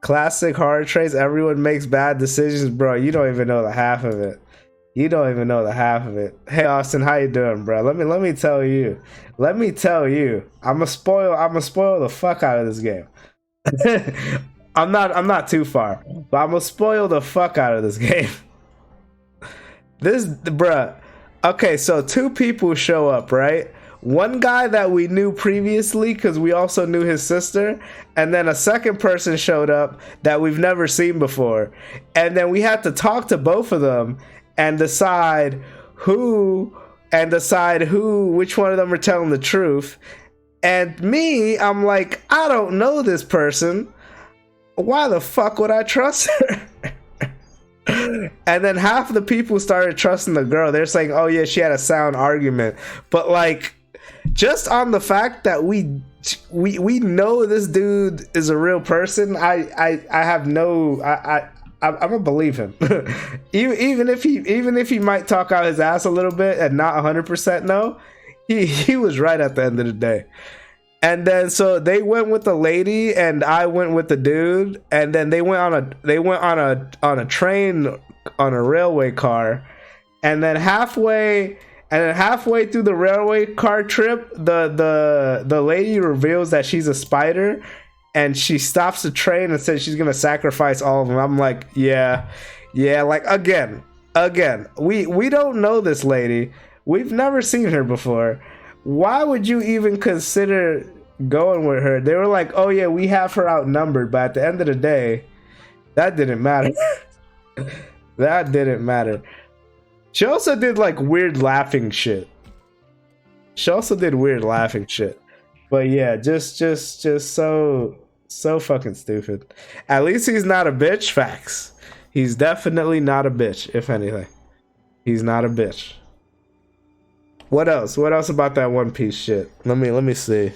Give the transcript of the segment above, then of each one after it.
Classic hard traits. Everyone makes bad decisions, bro. You don't even know the half of it. You don't even know the half of it. Hey Austin, how you doing, bro? Let me tell you. Let me tell you. I'ma spoil the fuck out of this game. I'm not too far, but I'm gonna spoil the fuck out of this game. This, bruh. Okay, so two people show up, right? One guy that we knew previously because we also knew his sister, and then a second person showed up that we've never seen before. And then we had to talk to both of them and decide which one of them are telling the truth. And me, I'm like, I don't know this person. Why the fuck would I trust her? And then half of the people started trusting the girl. They're saying, oh yeah, she had a sound argument. But like, just on the fact that we know this dude is a real person, I'm gonna believe him. even if he might talk out his ass a little bit and not 100% know, he was right at the end of the day. And then so they went with the lady and I went with the dude, and then they went on a train, on a railway car, and then halfway through the railway car trip, the lady reveals that she's a spider, and she stops the train and says she's gonna sacrifice all of them. I'm like, yeah, like again, we don't know this lady. We've never seen her before. Why would you even consider going with her? They were like, oh yeah, we have her outnumbered, but at the end of the day, that didn't matter. That didn't matter. She also did like weird laughing shit. But yeah, just so fucking stupid. At least he's not a bitch. Facts. He's definitely not a bitch, if anything. He's not a bitch. What else? What else about that One Piece shit? Let me see.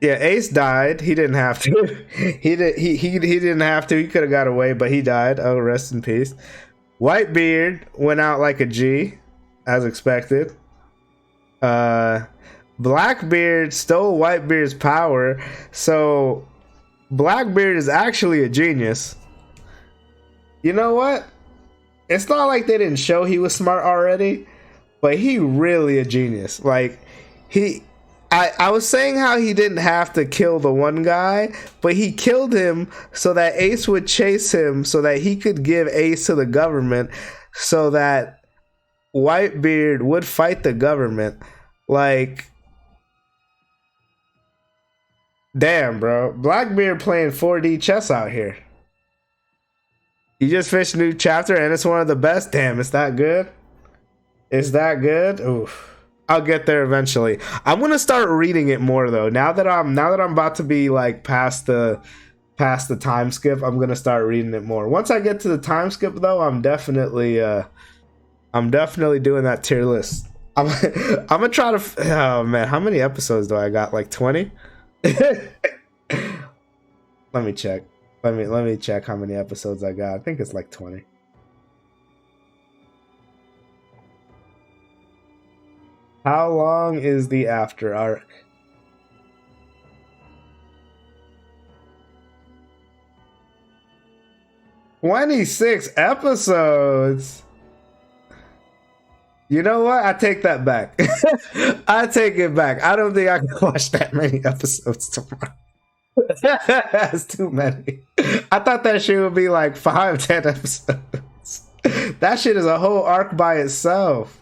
Yeah, Ace died. He didn't have to. He didn't have to. He could have got away, but he died. Oh, rest in peace. Whitebeard went out like a G, as expected. Blackbeard stole Whitebeard's power, so Blackbeard is actually a genius. You know what? It's not like they didn't show he was smart already, but he really a genius. Like, I was saying how he didn't have to kill the one guy, but he killed him so that Ace would chase him, so that he could give Ace to the government, so that Whitebeard would fight the government. Like, damn, bro. Blackbeard playing 4D chess out here. You just finished a new chapter and it's one of the best. Damn, it's that good? It's that good? Oof. I'll get there eventually. I'm gonna start reading it more though. Now that I'm about to be like past the time skip, I'm gonna start reading it more. Once I get to the time skip though, I'm definitely doing that tier list. I'm gonna try to. Oh man, how many episodes do I got? Like 20? Let me check. Let me check how many episodes I got. I think it's like 20. How long is the after arc? "26 episodes." You know what? I take that back. I take it back. I don't think I can watch that many episodes tomorrow. That's too many. I thought that shit would be like 5-10 episodes. That shit is a whole arc by itself.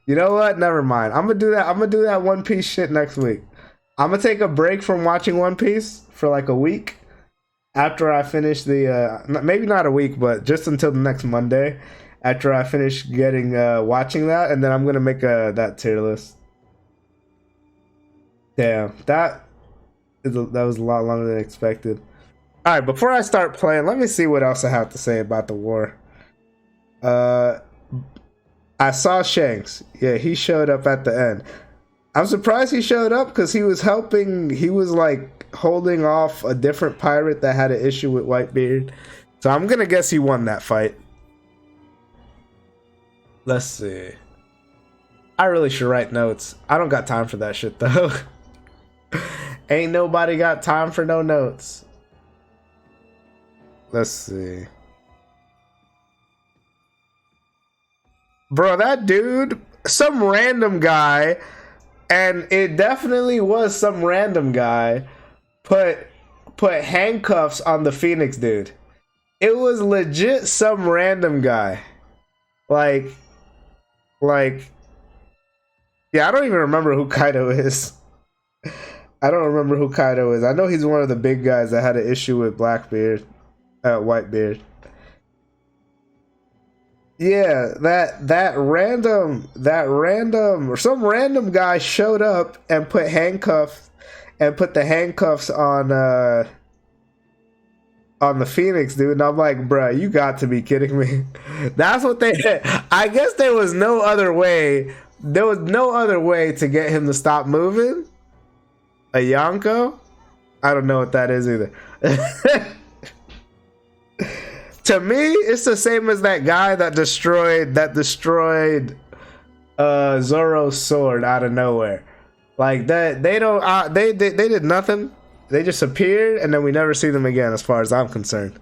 You know what? Never mind. I'm gonna do that One Piece shit next week. I'm gonna take a break from watching One Piece for like a week after I finish the maybe not a week, but just until the next Monday after I finish getting watching that, and then I'm gonna make that tier list. Damn, that was a lot longer than expected. All right, before I start playing, let me see what else I have to say about the war. I saw Shanks. Yeah, he showed up at the end. I'm surprised he showed up because he was helping. He was like holding off a different pirate that had an issue with Whitebeard. So I'm gonna guess he won that fight. Let's see. I really should write notes. I don't got time for that shit though. Ain't nobody got time for no notes. Let's see. Bro, that dude, some random guy, and it definitely was some random guy, put handcuffs on the Phoenix dude. It was legit some random guy. Like, yeah, I don't even remember who Kaido is. I don't remember who Kaido is. I know he's one of the big guys that had an issue with Blackbeard, Whitebeard. Yeah, that random or some random guy showed up and put the handcuffs on the Phoenix dude, and I'm like, bruh, you got to be kidding me. That's what they did. I guess there was no other way. There was no other way to get him to stop moving. A Yonko? I don't know what that is either. To me, it's the same as that guy that destroyed Zoro's sword out of nowhere. Like that, they did nothing. They just appeared, and then we never see them again, as far as I'm concerned.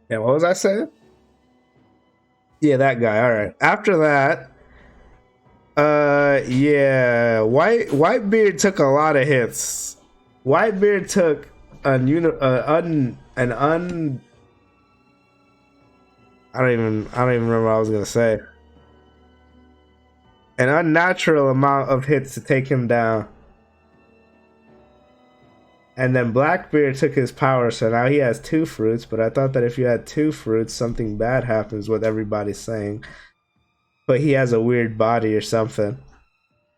Yeah, what was I saying? Yeah, that guy. All right. After that, yeah, Whitebeard took a lot of hits. Whitebeard took an un. I don't even remember what I was gonna say. An unnatural amount of hits to take him down. And then Blackbeard took his power, so now he has 2 fruits. But I thought that if you had 2 fruits, something bad happens, what everybody's saying. But he has a weird body or something.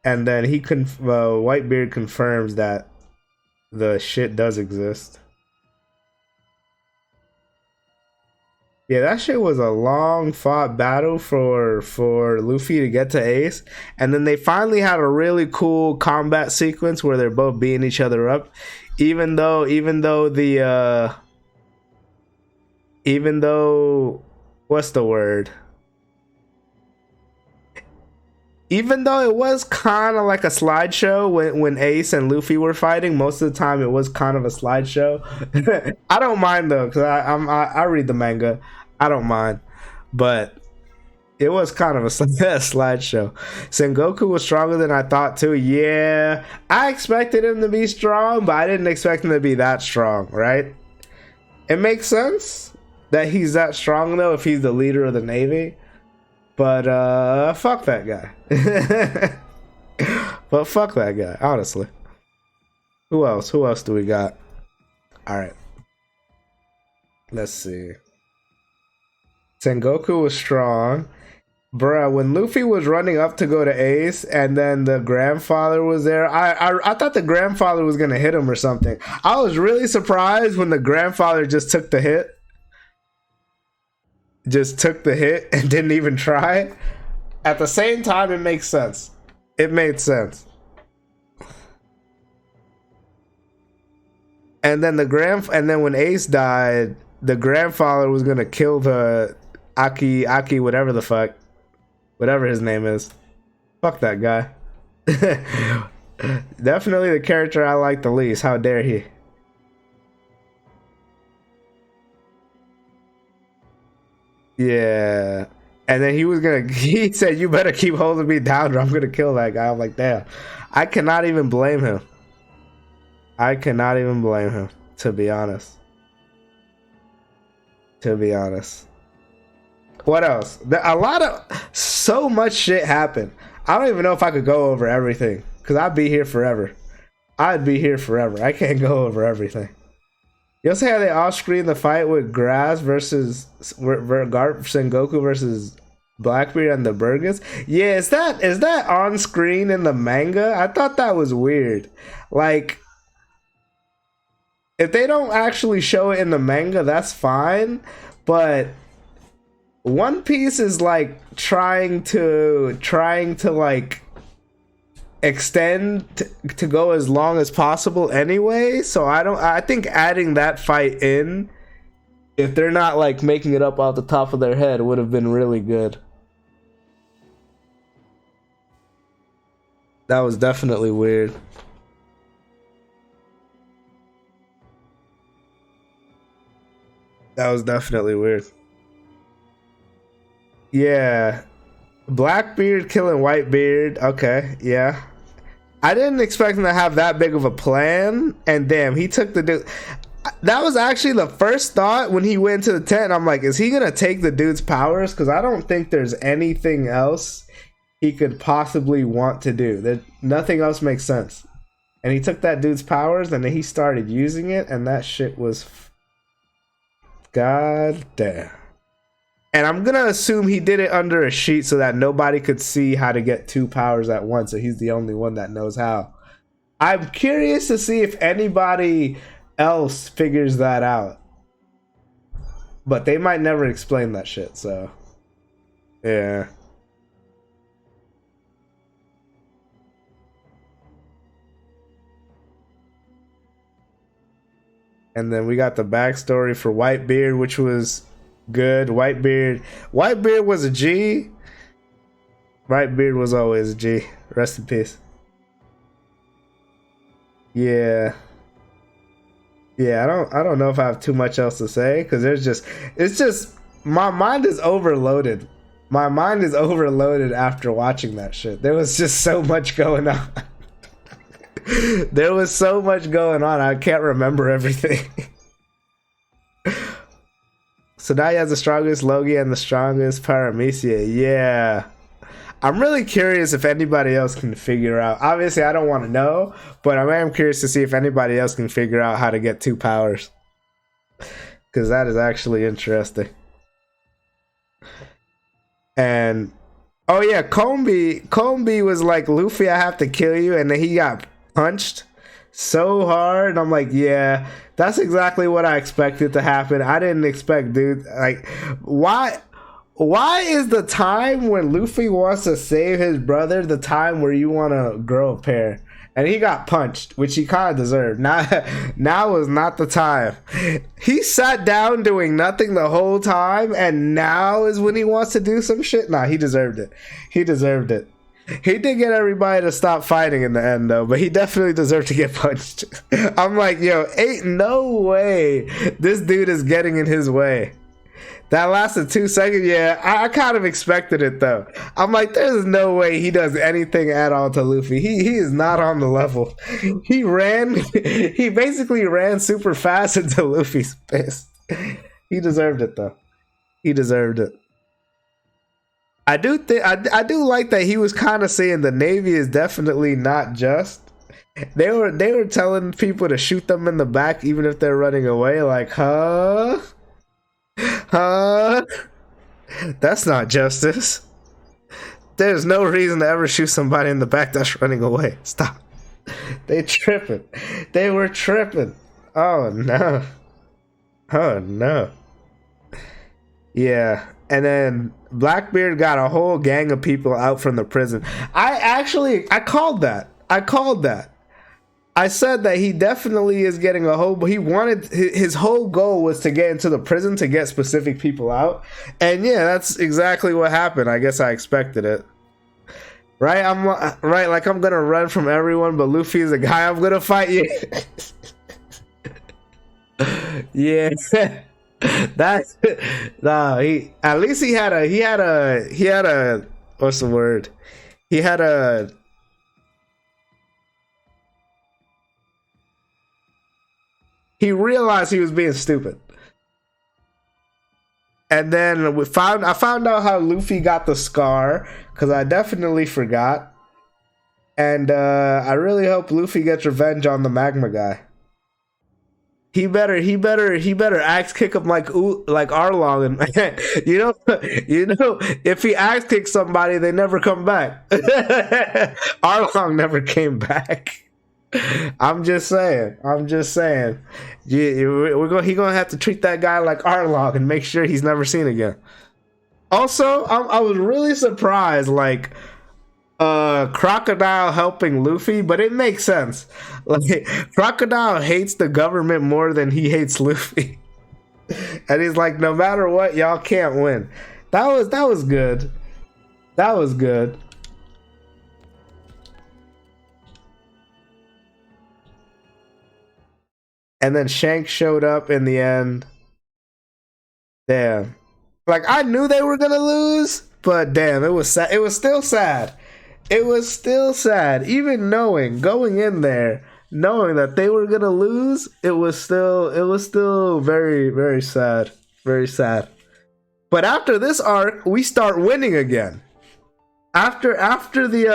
And then Whitebeard confirms that the shit does exist. Yeah, that shit was a long fought battle for Luffy to get to Ace, and then they finally had a really cool combat sequence where they're both beating each other up, even though what's the word? Even though it was kind of like a slideshow when Ace and Luffy were fighting, most of the time it was kind of a slideshow. I don't mind though, because I read the manga. I don't mind, but it was kind of a slideshow. Sengoku was stronger than I thought too. Yeah, I expected him to be strong, but I didn't expect him to be that strong, right? It makes sense that he's that strong though if he's the leader of the Navy. But fuck that guy. But fuck that guy, honestly. Who else? Who else do we got? Alright. Let's see. Sengoku was strong. Bruh, when Luffy was running up to go to Ace and then the grandfather was there, I thought the grandfather was gonna hit him or something. I was really surprised when the grandfather just took the hit. Just took the hit and didn't even try. At the same time, it makes sense. It made sense. And then when Ace died, the grandfather was gonna kill the Aki, whatever the fuck, whatever his name is. Fuck that guy. Definitely the character I like the least. How dare he? Yeah. And then he said, you better keep holding me down or I'm gonna kill that guy. I'm like, damn. I cannot even blame him. I cannot even blame him, to be honest. To be honest. What else? So much shit happened. I don't even know if I could go over everything, because I'd be here forever. I'd be here forever. I can't go over everything. You also how they off screen the fight with Grass versus Garp Sengoku versus Blackbeard and the Burgess. Yeah, is that on screen in the manga? I thought that was weird. Like, if they don't actually show it in the manga, that's fine. But One Piece is like trying to like extend to go as long as possible anyway. So I think adding that fight in, if they're not like making it up off the top of their head, would have been really good. That was definitely weird. That was definitely weird. Yeah. Blackbeard killing Whitebeard. Okay, yeah. I didn't expect him to have that big of a plan, and damn, he took the dude. That was actually the first thought when he went to the tent. I'm like, is he gonna take the dude's powers? Because I don't think there's anything else he could possibly want to do. Nothing else makes sense. And he took that dude's powers, and then he started using it, and that shit was god damn. And I'm gonna assume he did it under a sheet so that nobody could see how to get two powers at once, so he's the only one that knows how. I'm curious to see if anybody else figures that out. But they might never explain that shit, so yeah. And then we got the backstory for Whitebeard, which was good. Whitebeard was a G. Whitebeard was always a G. Rest in peace. Yeah. Yeah, I don't know if I have too much else to say, because it's just my mind is overloaded. My mind is overloaded after watching that shit. There was just so much going on. There was so much going on. I can't remember everything. So now he has the strongest Logi and the strongest Paramecia. Yeah. I'm really curious if anybody else can figure out. Obviously, I don't want to know, but I am curious to see if anybody else can figure out how to get two powers. Because that is actually interesting. And, oh yeah, Combi was like, Luffy, I have to kill you. And then he got punched so hard. And I'm like, yeah, that's exactly what I expected to happen. I didn't expect, dude. Like, why is the time when Luffy wants to save his brother the time where you want to grow a pair? And he got punched, which he kind of deserved. Now was not the time. He sat down doing nothing the whole time, and now is when he wants to do some shit? Nah, he deserved it. He deserved it. He did get everybody to stop fighting in the end, though, but he definitely deserved to get punched. I'm like, yo, ain't no way this dude is getting in his way. That lasted 2 seconds. Yeah, I kind of expected it, though. I'm like, there's no way he does anything at all to Luffy. He is not on the level. He basically ran super fast into Luffy's fist. He deserved it, though. He deserved it. I do like that he was kind of saying the Navy is definitely not just. They were telling people to shoot them in the back even if they're running away. Like, huh? Huh? That's not justice. There's no reason to ever shoot somebody in the back that's running away. Stop. They tripping. They were tripping. Oh no. Oh no. Yeah. And then Blackbeard got a whole gang of people out from the prison. I called that. I said that he definitely is getting a whole. He wanted his whole goal was to get into the prison to get specific people out, and yeah, that's exactly what happened. I guess I expected it. Right, I'm right. Like I'm gonna run from everyone, but Luffy is the guy. I'm gonna fight you. Yeah, that's no. He at least he had a what's the word? He had a. He realized he was being stupid. And then I found out how Luffy got the scar, because I definitely forgot. And I really hope Luffy gets revenge on the magma guy. he better axe kick him like Arlong, and if he axe kicks somebody, they never come back. Arlong never came back. I'm just saying. He gonna have to treat that guy like Arlong and make sure he's never seen again. Also, I was really surprised, like, Crocodile helping Luffy, but it makes sense. Like, Crocodile hates the government more than he hates Luffy. And he's like, no matter what, y'all can't win. That was good. That was good. And then Shanks showed up in the end. Damn. Like, I knew they were gonna lose, but damn, it was sad. It was still sad. It was still sad. Even going in there, knowing that they were gonna lose, it was still very, very sad. Very sad. But after this arc, we start winning again. After the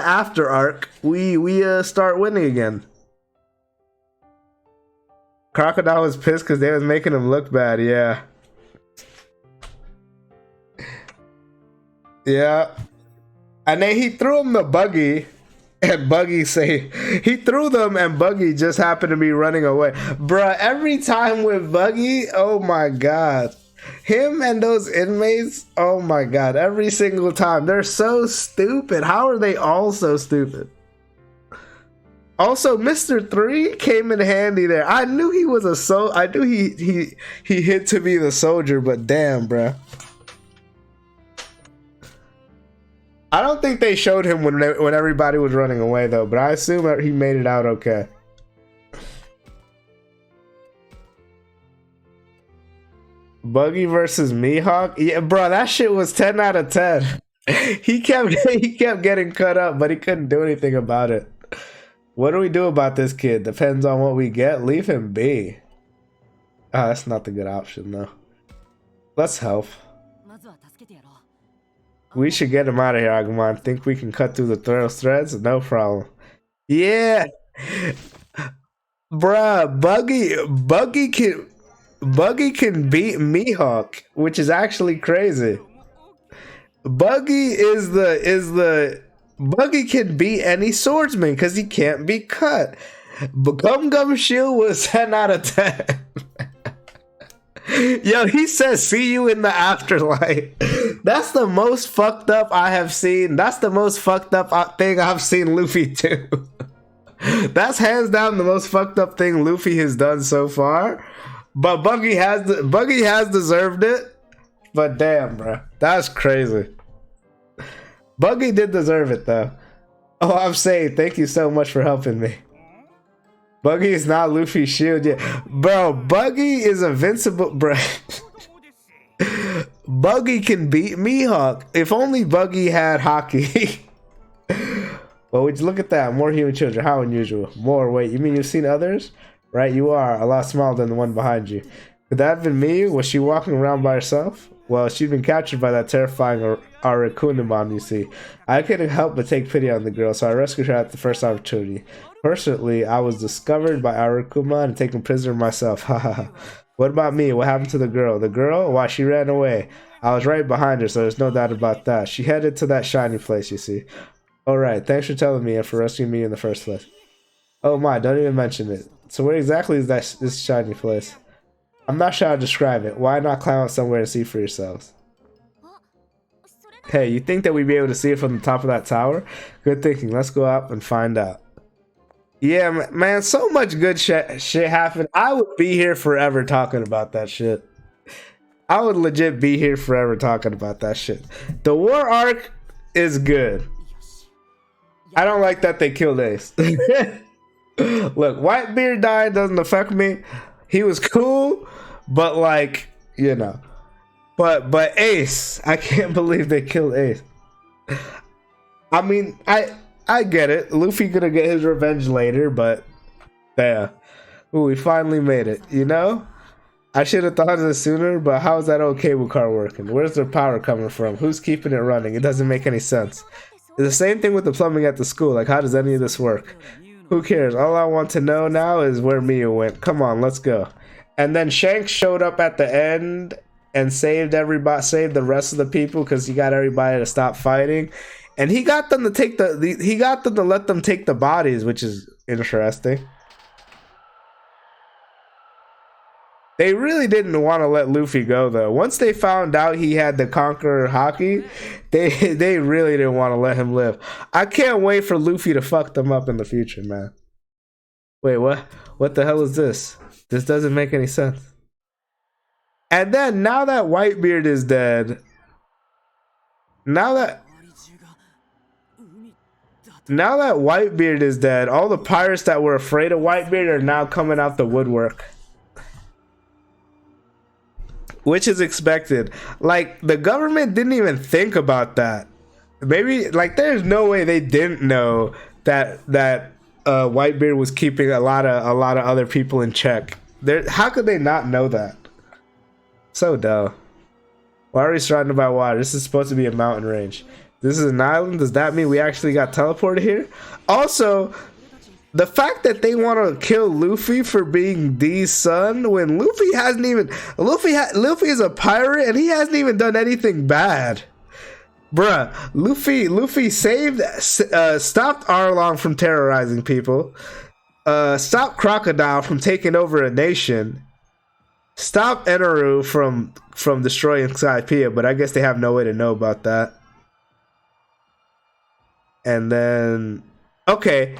after arc, we start winning again. Crocodile was pissed because they was making him look bad. Yeah. Yeah. And then he threw him the buggy, and Buggy he threw them, and Buggy just happened to be running away. Bruh, every time with Buggy, oh my god. Him and those inmates, oh my god, every single time. They're so stupid. How are they all so stupid? Also, Mr. 3 came in handy there. I knew he was I knew he hit to be the soldier, but damn, bruh. I don't think they showed him when everybody was running away though, but I assume that he made it out okay. Buggy versus Mihawk? Yeah, bro, that shit was 10 out of 10. he kept getting cut up, but he couldn't do anything about it. What do we do about this kid? Depends on what we get. Leave him be. Ah, that's not the good option though. Let's help. We should get him out of here, Agumon. Think we can cut through the threads? No problem. Yeah. Bruh, Buggy can beat Mihawk, which is actually crazy. Buggy can beat any swordsman because he can't be cut. But Gum Shield was 10 out of 10. Yo, he says, see you in the afterlife. That's the most fucked up I have seen. That's the most fucked up thing I've seen Luffy do. That's hands down the most fucked up thing Luffy has done so far. But Buggy has deserved it. But damn, bro. That's crazy. Buggy did deserve it, though. Oh, I'm saying thank you so much for helping me. Buggy is not Luffy's shield yet. Bro, Buggy is invincible, bro. Buggy can beat Mihawk. If only Buggy had Haki. Well, would you look at that? More human children. How unusual. More. Wait, you mean you've seen others? Right, you are. A lot smaller than the one behind you. Could that have been me? Was she walking around by herself? Well, she'd been captured by that terrifying Arakunimon, you see. I couldn't help but take pity on the girl, so I rescued her at the first opportunity. Personally, I was discovered by Arakumon and taken prisoner myself. Haha. What about me? What happened to the girl? The girl? Why, she ran away. I was right behind her, so there's no doubt about that. She headed to that shiny place, you see. Alright, thanks for telling me and for rescuing me in the first place. Oh my, don't even mention it. So where exactly is this shiny place? I'm not sure how to describe it. Why not climb up somewhere and see for yourselves? Hey, you think that we'd be able to see it from the top of that tower? Good thinking. Let's go up and find out. Yeah, man, so much good shit happened. I would be here forever talking about that shit. I would legit be here forever talking about that shit. The war arc is good. I don't like that they killed Ace. Look, Whitebeard died doesn't affect me. He was cool, but like, you know. But Ace, I can't believe they killed Ace. I mean, I get it. Luffy gonna get his revenge later, but yeah. Ooh, we finally made it, you know? I should have thought of this sooner, but how is that old cable car working? Where's their power coming from? Who's keeping it running? It doesn't make any sense. It's the same thing with the plumbing at the school. Like, how does any of this work? Who cares? All I want to know now is where Mia went. Come on, let's go. And then Shanks showed up at the end and saved everybody, saved the rest of the people because he got everybody to stop fighting, and he got them to take he got them to let them take the bodies, which is interesting. They really didn't want to let Luffy go though. Once they found out he had the Conqueror Haki, they really didn't want to let him live. I can't wait for Luffy to fuck them up in the future, man. Wait, what? What the hell is this? This doesn't make any sense. And then now that Whitebeard is dead, now that Whitebeard is dead, all the pirates that were afraid of Whitebeard are now coming out the woodwork. Which is expected. Like, the government didn't even think about that. Maybe, like, there's no way they didn't know that Whitebeard was keeping a lot of other people in check. How could they not know that? So dumb. Why are we surrounded by water? This is supposed to be a mountain range. This is an island. Does that mean we actually got teleported here? Also, the fact that they want to kill Luffy for being D's son when Luffy hasn't even Luffy is a pirate and he hasn't even done anything bad. Bruh, Luffy saved stopped Arlong from terrorizing people. Stopped Crocodile from taking over a nation. Stop Eneru from destroying Skypiea, but I guess they have no way to know about that. And then, okay,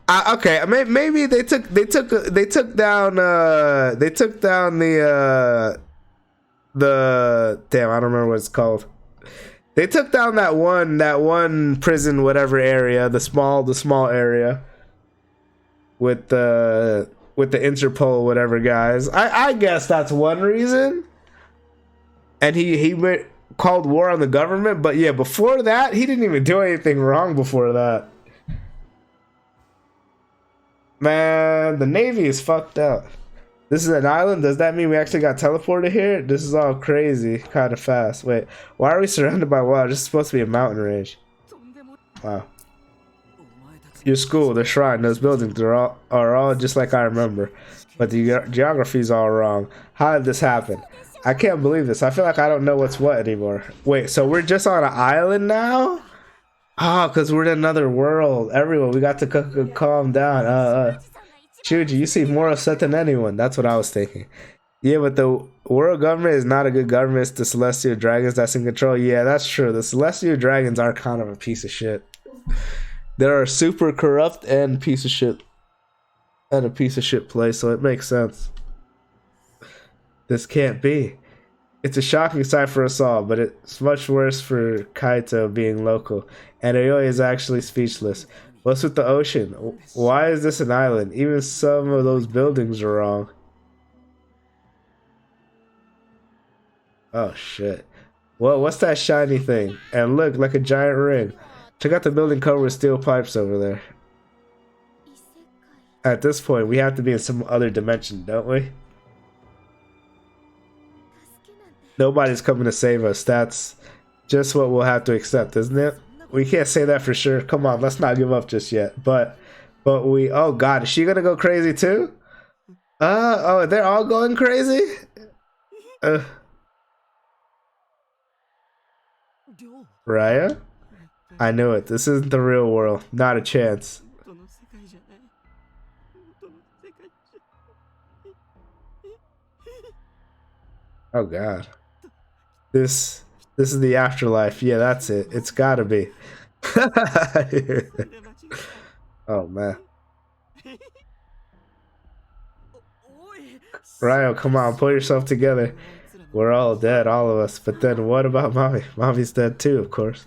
maybe they took down the damn, I don't remember what it's called. They took down that one prison, whatever area, the small area with the Interpol, whatever guys. I guess that's one reason. And he called war on the government, but yeah, before that, he didn't even do anything wrong before that. Man, the Navy is fucked up. This is an island? Does that mean we actually got teleported here? This is all crazy, kind of fast. Wait, why are we surrounded by water? This is supposed to be a mountain range. Wow. Your school, the shrine, those buildings are all just like I remember, but the geography is all wrong. How did this happen? I can't believe this. I feel like I don't know what's what anymore. Wait, so we're just on an island now? Ah, because we're in another world. Everyone, we got to calm down. Shuji, you seem more upset than anyone. That's what I was thinking. Yeah, but the world government is not a good government. It's the Celestial Dragons that's in control. Yeah, that's true. The Celestial Dragons are kind of a piece of shit. They're super corrupt and piece of shit. And a piece of shit place, so it makes sense. This can't be. It's a shocking sight for us all, but it's much worse for Kaito being local. And Aoi is actually speechless. What's with the ocean? Why is this an island? Even some of those buildings are wrong. Oh shit. Well, what's that shiny thing? And look, like a giant ring. Check out the building covered with steel pipes over there. At this point, we have to be in some other dimension, don't we? Nobody's coming to save us. That's just what we'll have to accept, isn't it? We can't say that for sure. Come on, let's not give up just yet. But we, oh god, is she gonna go crazy too? Oh, they're all going crazy? Raya? I knew it. This isn't the real world. Not a chance. Oh god. This is the afterlife. Yeah, that's it. It's gotta be. Oh man. Ryo, come on, pull yourself together. We're all dead, all of us. But then what about Mommy? Mommy's dead too, of course.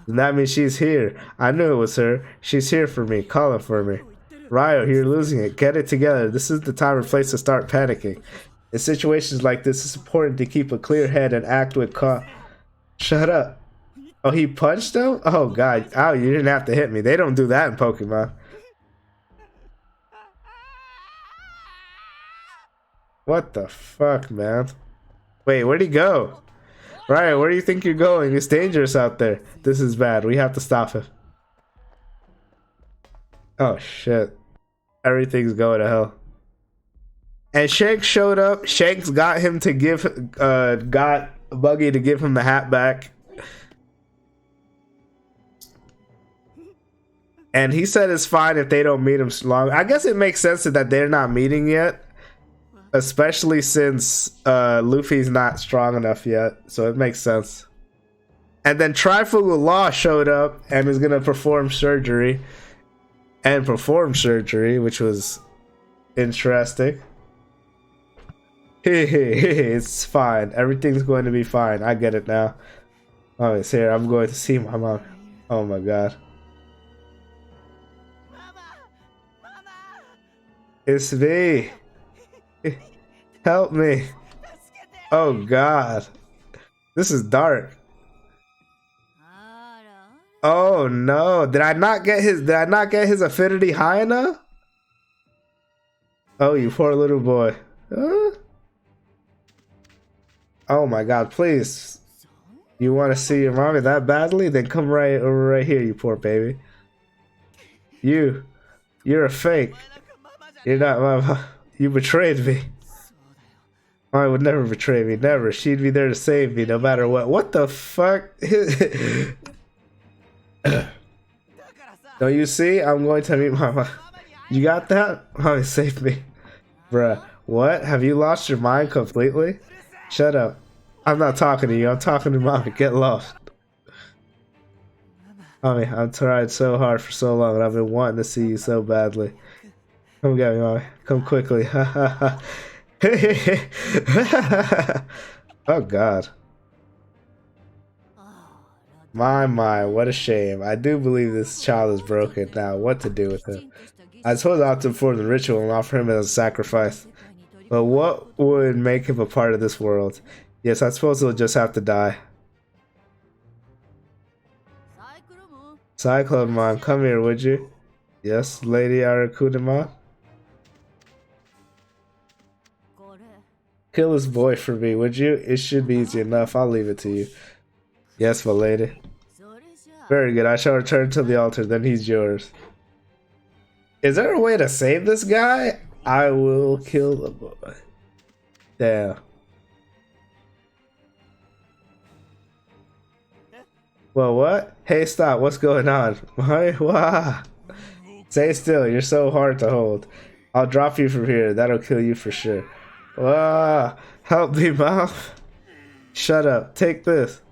And that means she's here. I knew it was her. She's here for me, calling for me. Ryo, you're losing it. Get it together. This is the time and place to start panicking. In situations like this, it's important to keep a clear head and act with calm. Shut up. Oh, he punched him? Oh, God. Oh, you didn't have to hit me. They don't do that in Pokemon. What the fuck, man? Wait, where'd he go? Ryan, where do you think you're going? It's dangerous out there. This is bad. We have to stop him. Oh, shit. Everything's going to hell. And Shanks showed up. Shanks got him to got Buggy to give him the hat back. And he said it's fine if they don't meet him long. I guess it makes sense that they're not meeting yet. Especially since Luffy's not strong enough yet. So it makes sense. And then Trifugal Law showed up and is going to perform surgery. And perform surgery, which was interesting. It's fine. Everything's going to be fine. I get it now. Oh, it's here. I'm going to see my mom. Oh my god. It's me. Help me. Oh god. This is dark. Oh no. Did I not get his affinity high enough? Oh, you poor little boy. Oh my god, please. You want to see your mommy that badly? Then come right over right here, you poor baby. You're a fake. You're not my mom. You betrayed me. Mommy would never betray me, never. She'd be there to save me no matter what. What the fuck? Don't you see? I'm going to meet mama. You got that? Mommy, save me. Bruh, what? Have you lost your mind completely? Shut up. I'm not talking to you. I'm talking to mommy. Get lost. Mommy, I've tried so hard for so long and I've been wanting to see you so badly. Come get me, mommy. Come quickly. Oh, God. My, what a shame. I do believe this child is broken now. What to do with him? I suppose I'll have to perform the ritual and offer him as a sacrifice. But what would make him a part of this world? Yes, I suppose he'll just have to die. Cyclone, come here, would you? Yes, Lady Arakudamon? Kill this boy for me, would you? It should be easy enough. I'll leave it to you. Yes, my lady. Very good. I shall return to the altar, then he's yours. Is there a way to save this guy? I will kill the boy. Damn. Well, what? Hey, stop. What's going on? Why? Stay still. You're so hard to hold. I'll drop you from here. That'll kill you for sure. Wow. Help me, Mom. Shut up. Take this.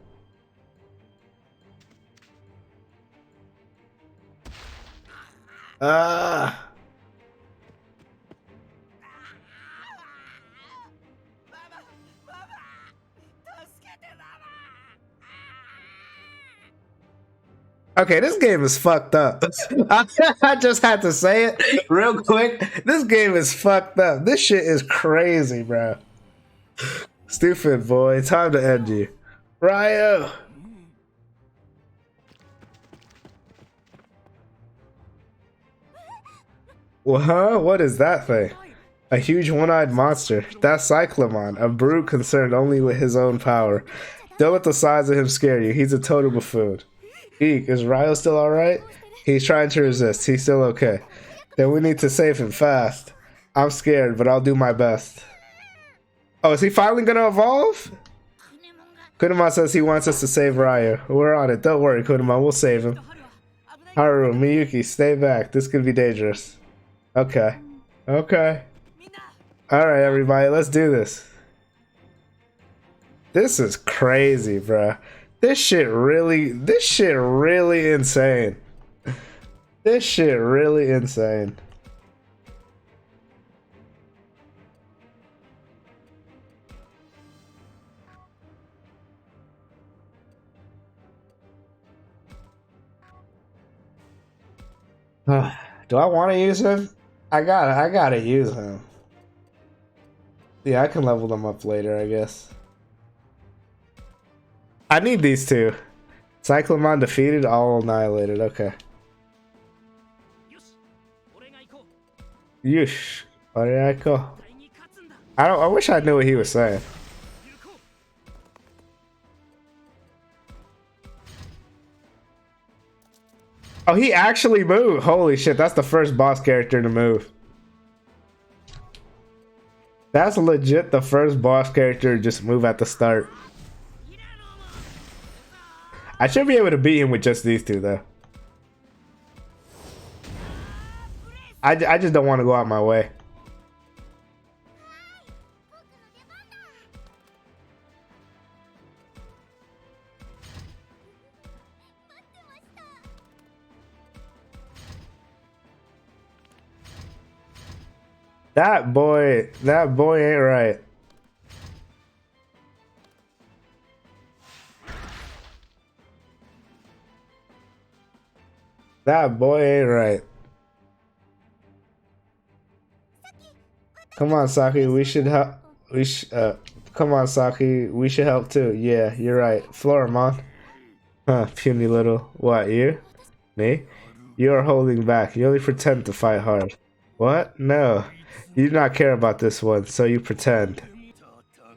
Ah. Okay, this game is fucked up. I just had to say it real quick. This game is fucked up. This shit is crazy, bro. Stupid boy. Time to end you. Ryo. Well, huh? What is that thing? A huge one-eyed monster. That's Cyclamon, a brute concerned only with his own power. Don't let the size of him scare you. He's a total buffoon. Eek, is Ryo still alright? He's trying to resist. He's still okay. Then we need to save him fast. I'm scared, but I'll do my best. Oh, is he finally gonna evolve? Kunimon says he wants us to save Ryo. We're on it. Don't worry, Kunimon. We'll save him. Haru, Miyuki, stay back. This could be dangerous. Okay. Okay. Alright, everybody. Let's do this. This is crazy, bruh. This shit really insane. This shit really insane. Do I want to use him? I gotta use him. Yeah, I can level them up later, I guess. I need these two. Cyclamon defeated, all annihilated. Okay. Yush. Oriako. I wish I knew what he was saying. Oh, he actually moved. Holy shit, that's the first boss character to move. That's legit the first boss character to just move at the start. I should be able to beat him with just these two, though. I just don't want to go out my way. That boy ain't right. That boy ain't right. Come on, Saki, we should help. Come on, Saki, we should help too. Yeah, you're right. Floramon. Huh, puny little. What, you? Me? You are holding back. You only pretend to fight hard. What? No. You do not care about this one, so you pretend.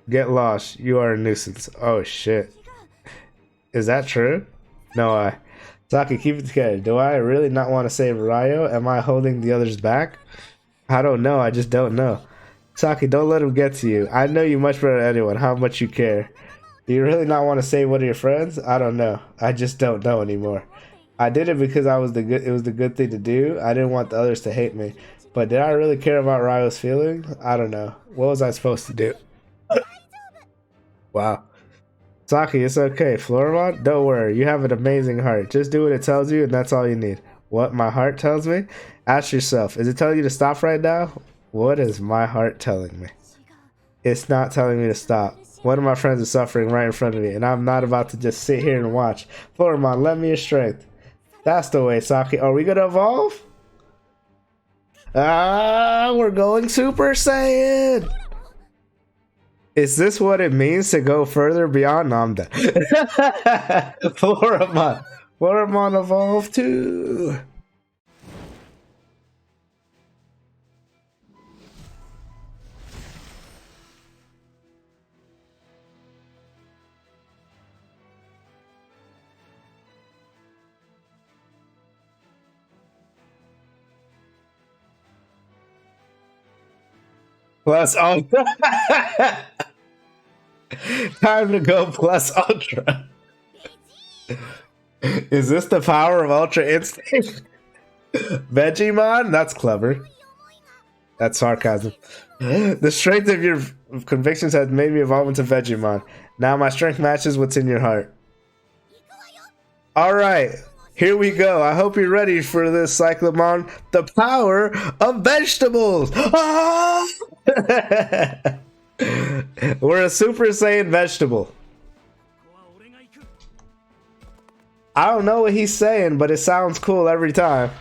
Get lost. You are a nuisance. Oh, shit. Is that true? No, Saki, keep it together. Do I really not want to save Ryo? Am I holding the others back? I don't know. I just don't know. Saki, don't let him get to you. I know you much better than anyone, how much you care. Do you really not want to save one of your friends? I don't know. I just don't know anymore. I did it because it was the good thing to do. I didn't want the others to hate me. But did I really care about Ryo's feelings? I don't know. What was I supposed to do? Wow. Saki, it's okay. Floramon, don't worry. You have an amazing heart. Just do what it tells you, and that's all you need. What my heart tells me? Ask yourself, is it telling you to stop right now? What is my heart telling me? It's not telling me to stop. One of my friends is suffering right in front of me, and I'm not about to just sit here and watch. Floramon, lend me your strength. That's the way, Saki. Are we gonna evolve? Ah, we're going Super Saiyan! Is this what it means to go further beyond Namda? Floramon. Floramon evolve too. Plus Ultra. Time to go plus Ultra. Is this the power of Ultra Instinct? Digimon? That's clever. That's sarcasm. The strength of your convictions has made me evolve into Vegemon. Now my strength matches what's in your heart. Alright, here we go. I hope you're ready for this, Cyclomon. The power of vegetables! Ah! We're a Super Saiyan vegetable. I don't know what he's saying, but it sounds cool every time.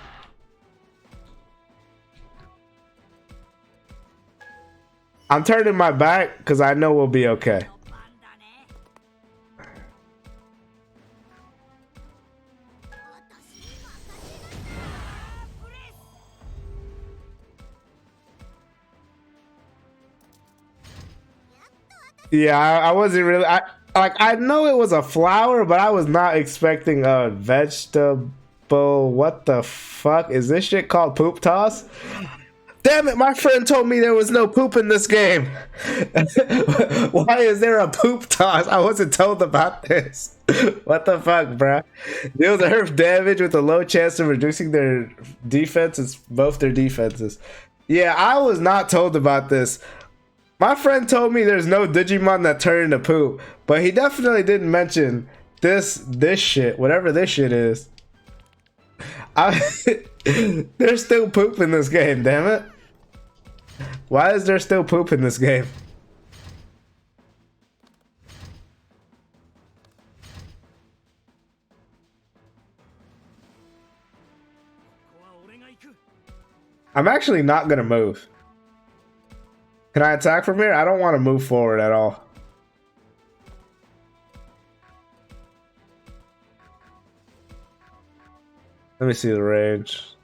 I'm turning my back because I know we'll be okay. Yeah, I wasn't really. I know it was a flower, but I was not expecting a vegetable. What the fuck is this shit called? Poop toss? Damn it! My friend told me there was no poop in this game. Why is there a poop toss? I wasn't told about this. What the fuck, bruh? Deals earth damage with a low chance of reducing their defenses, both their defenses. Yeah, I was not told about this. My friend told me there's no Digimon that turn into poop, but he definitely didn't mention this shit, whatever this shit is. There's still poop in this game, damn it. Why is there still poop in this game? I'm actually not gonna move. Can I attack from here? I don't want to move forward at all. Let me see the range.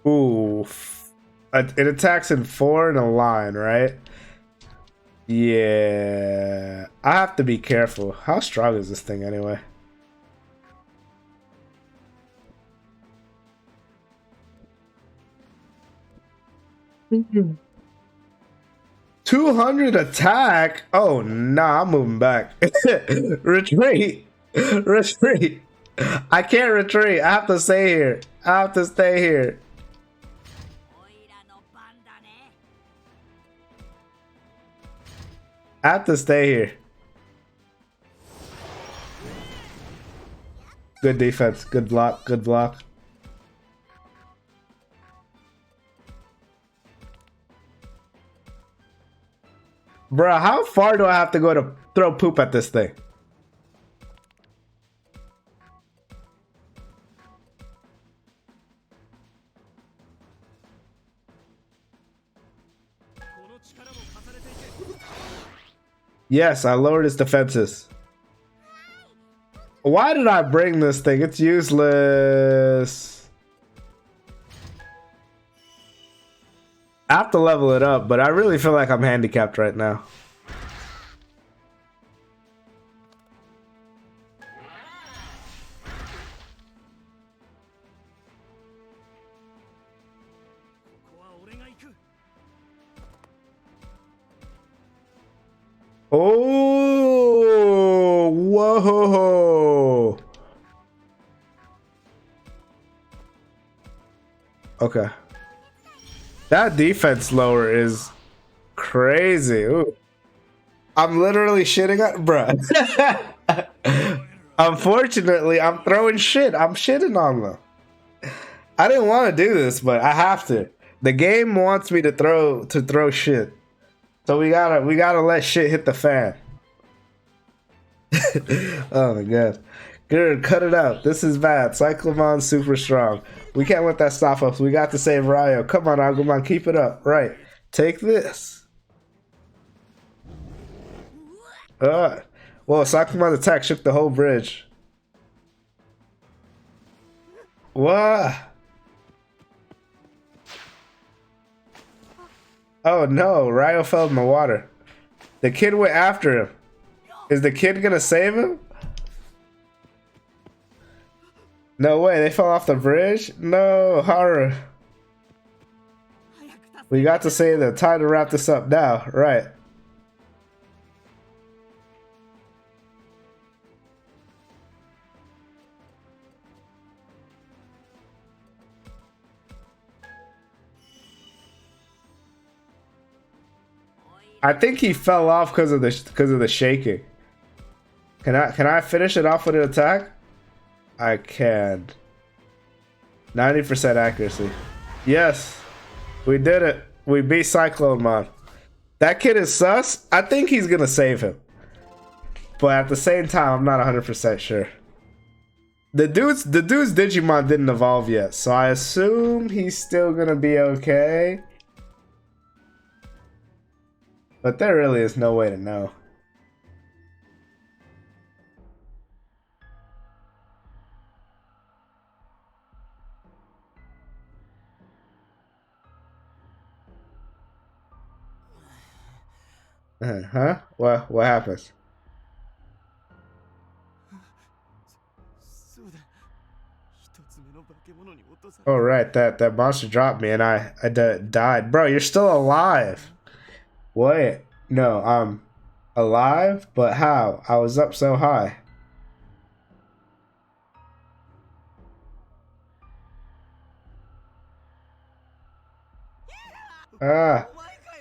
Ooh. It attacks in 4 in a line, right? Yeah. I have to be careful. How strong is this thing anyway? 200 attack? Oh, nah, I'm moving back. Retreat. Retreat. I can't retreat. I have to stay here. I have to stay here. I have to stay here. Good defense. Good block. Good block. Bruh, how far do I have to go to throw poop at this thing? Yes, I lowered its defenses. Why did I bring this thing? It's useless. I have to level it up, but I really feel like I'm handicapped right now. Oh, whoa. Okay. That defense lower is crazy. Ooh. I'm literally shitting on, bruh. Unfortunately, I'm throwing shit. I'm shitting on them. I didn't want to do this, but I have to. The game wants me to throw shit. So we gotta let shit hit the fan. Oh my god. Good, cut it out. This is bad. Cyclamon's super strong. We can't let that stop us. We got to save Ryo. Come on, Agumon, keep it up. Right. Take this. Well, Cyclamon's attack shook the whole bridge. What? Oh no, Ryo fell in the water. The kid went after him. Is the kid gonna save him? No way, they fell off the bridge? No, Haru. We got to save them. Time to wrap this up now, right. I think he fell off because of the shaking. Can I finish it off with an attack? I can. 90% accuracy. Yes, we did it. We beat Cyclomon. That kid is sus. I think he's gonna save him, but at the same time, I'm not 100% sure. The dude's Digimon didn't evolve yet, so I assume he's still gonna be okay. But there really is no way to know. Huh? What happens? Oh right, that monster dropped me and I died. Bro, you're still alive. Wait, no, I'm alive? But how? I was up so high. Ah.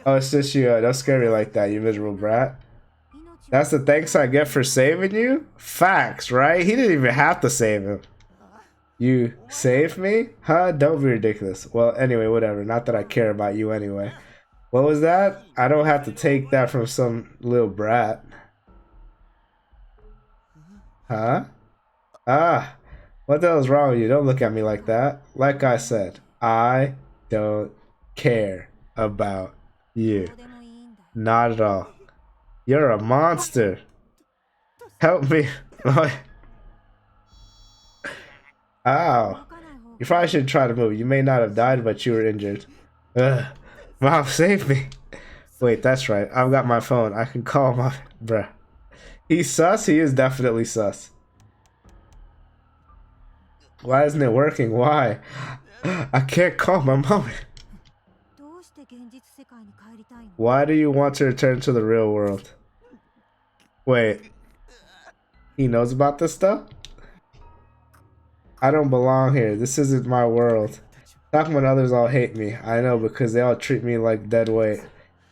Oh, it's just you. Don't scare me like that, you miserable brat. That's the thanks I get for saving you? Facts, right? He didn't even have to save him. You saved me? Huh? Don't be ridiculous. Well, anyway, whatever. Not that I care about you anyway. What was that? I don't have to take that from some little brat. Huh? Ah. What the hell is wrong with you? Don't look at me like that. Like I said, I don't care about you. Not at all. You're a monster. Help me. Ow. You probably shouldn't try to move. You may not have died, but you were injured. Ugh. Mom, save me. Wait, that's right. I've got my phone. I can call my... Bruh. He's sus? He is definitely sus. Why isn't it working? Why? I can't call my mom. Why do you want to return to the real world? Wait, he knows about this stuff? I don't belong here. This isn't my world. Talking about others all hate me. I know because they all treat me like dead weight.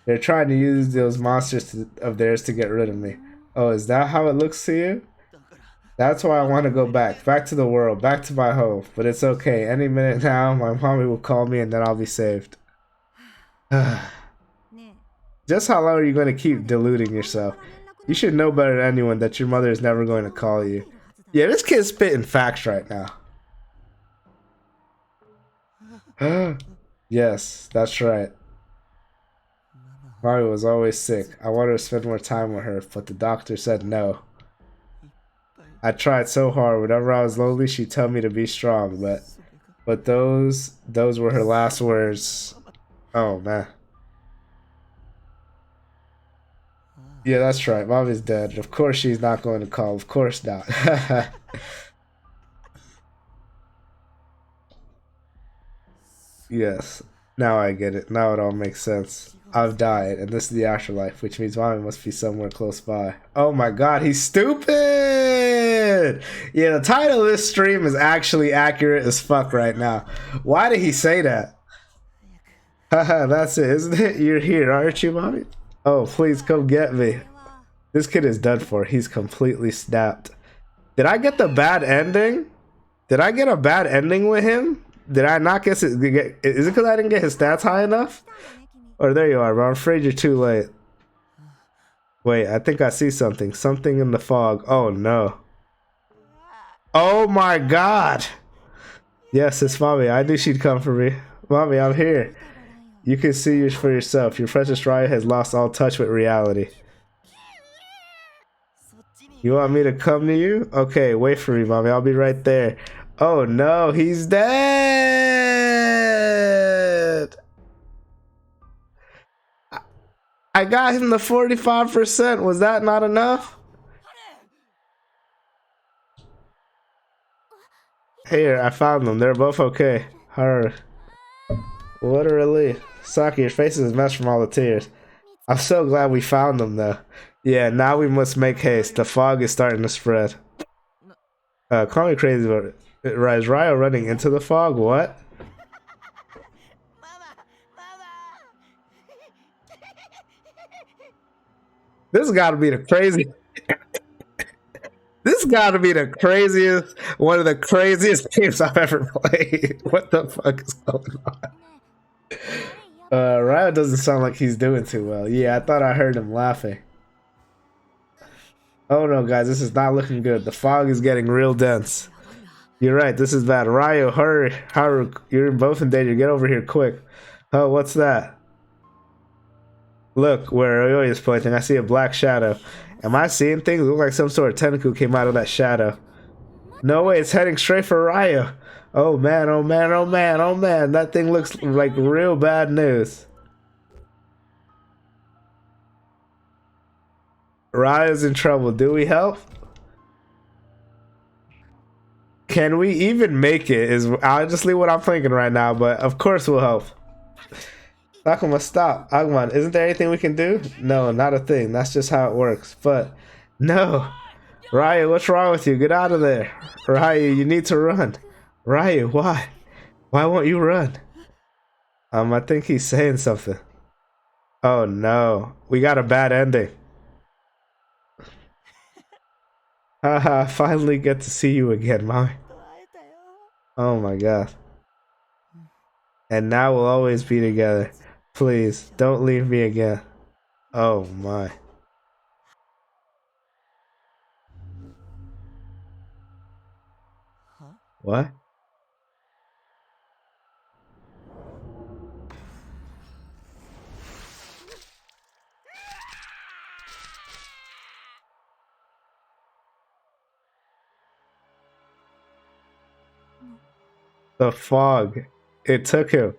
They're trying to use those monsters of theirs to get rid of me. Oh, is that how it looks to you? That's why I want to go back. Back to the world. Back to my home. But it's okay. Any minute now, my mommy will call me and then I'll be saved. Just how long are you going to keep deluding yourself? You should know better than anyone that your mother is never going to call you. Yeah, this kid's spitting facts right now. Yes, that's right. Mommy was always sick. I wanted to spend more time with her, but the doctor said no. I tried so hard. Whenever I was lonely, she'd tell me to be strong, but those were her last words. Oh man. Yeah, that's right. Mommy's dead. Of course she's not going to call. Of course not. Yes. Now I get it. Now it all makes sense. I've died, and this is the afterlife, which means mommy must be somewhere close by. Oh my god, he's stupid! Yeah, the title of this stream is actually accurate as fuck right now. Why did he say that? Haha, that's it, isn't it? You're here, aren't you, mommy? Oh, please come get me. This kid is done for. He's completely snapped. Did I get the bad ending? Did I get a bad ending with him? Did I not get it? Is it because I didn't get his stats high enough? Or there you are, but I'm afraid you're too late. Wait, I think I see something. Something in the fog. Oh no. Oh my god! Yes, it's mommy. I knew she'd come for me. Mommy, I'm here. You can see for yourself. Your precious Raya has lost all touch with reality. You want me to come to you? Okay, wait for me, mommy. I'll be right there. Oh no, he's dead! I got him the 45%. Was that not enough? Here, I found them. They're both okay. Her. What a relief. Saki, your face is a mess from all the tears. I'm so glad we found them, though. Yeah, now we must make haste. The fog is starting to spread. Call me crazy, but is Ryo running into the fog? What? This gotta be the crazy. This gotta be the craziest, one of the craziest games I've ever played. What the fuck is going on? Ryo doesn't sound like he's doing too well. Yeah, I thought I heard him laughing. Oh no, guys, this is not looking good. The fog is getting real dense. You're right, this is bad. Ryo, hurry. Haru, you're both in danger. Get over here quick. Oh, what's that? Look, where Oyoi is pointing, I see a black shadow. Am I seeing things? It looks like some sort of tentacle came out of that shadow. No way, it's heading straight for Ryo. Oh man, oh man, oh man, oh man. That thing looks like real bad news. Ryo's in trouble. Do we help? Can we even make it? Is honestly what I'm thinking right now, but of course we'll help. Akuma, stop. Agumon, isn't there anything we can do? No, not a thing. That's just how it works. But, no. Ryu, what's wrong with you? Get out of there. Ryu, you need to run. Ryu, why? Why won't you run? I think he's saying something. Oh no. We got a bad ending. Haha, finally get to see you again, mommy. Oh my god. And now we'll always be together. Please, don't leave me again. Oh my. What? The fog. It took him.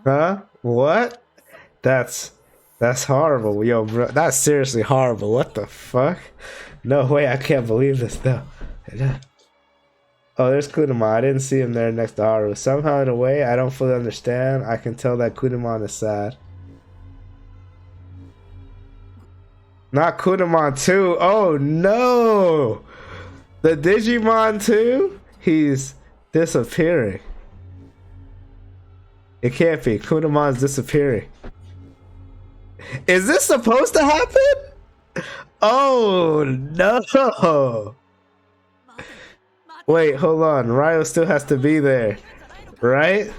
Huh? What? That's horrible. Yo, bro, that's seriously horrible. What the fuck? No way, I can't believe this though. Oh, there's Kunamon. I didn't see him there next to Haru. Somehow, in a way, I don't fully understand. I can tell that Kunamon is sad. Not Kunamon 2. Oh no! The Digimon 2? He's disappearing. It can't be. Kunamon's disappearing. Is this supposed to happen? Oh no! Wait, hold on. Ryo still has to be there. Right?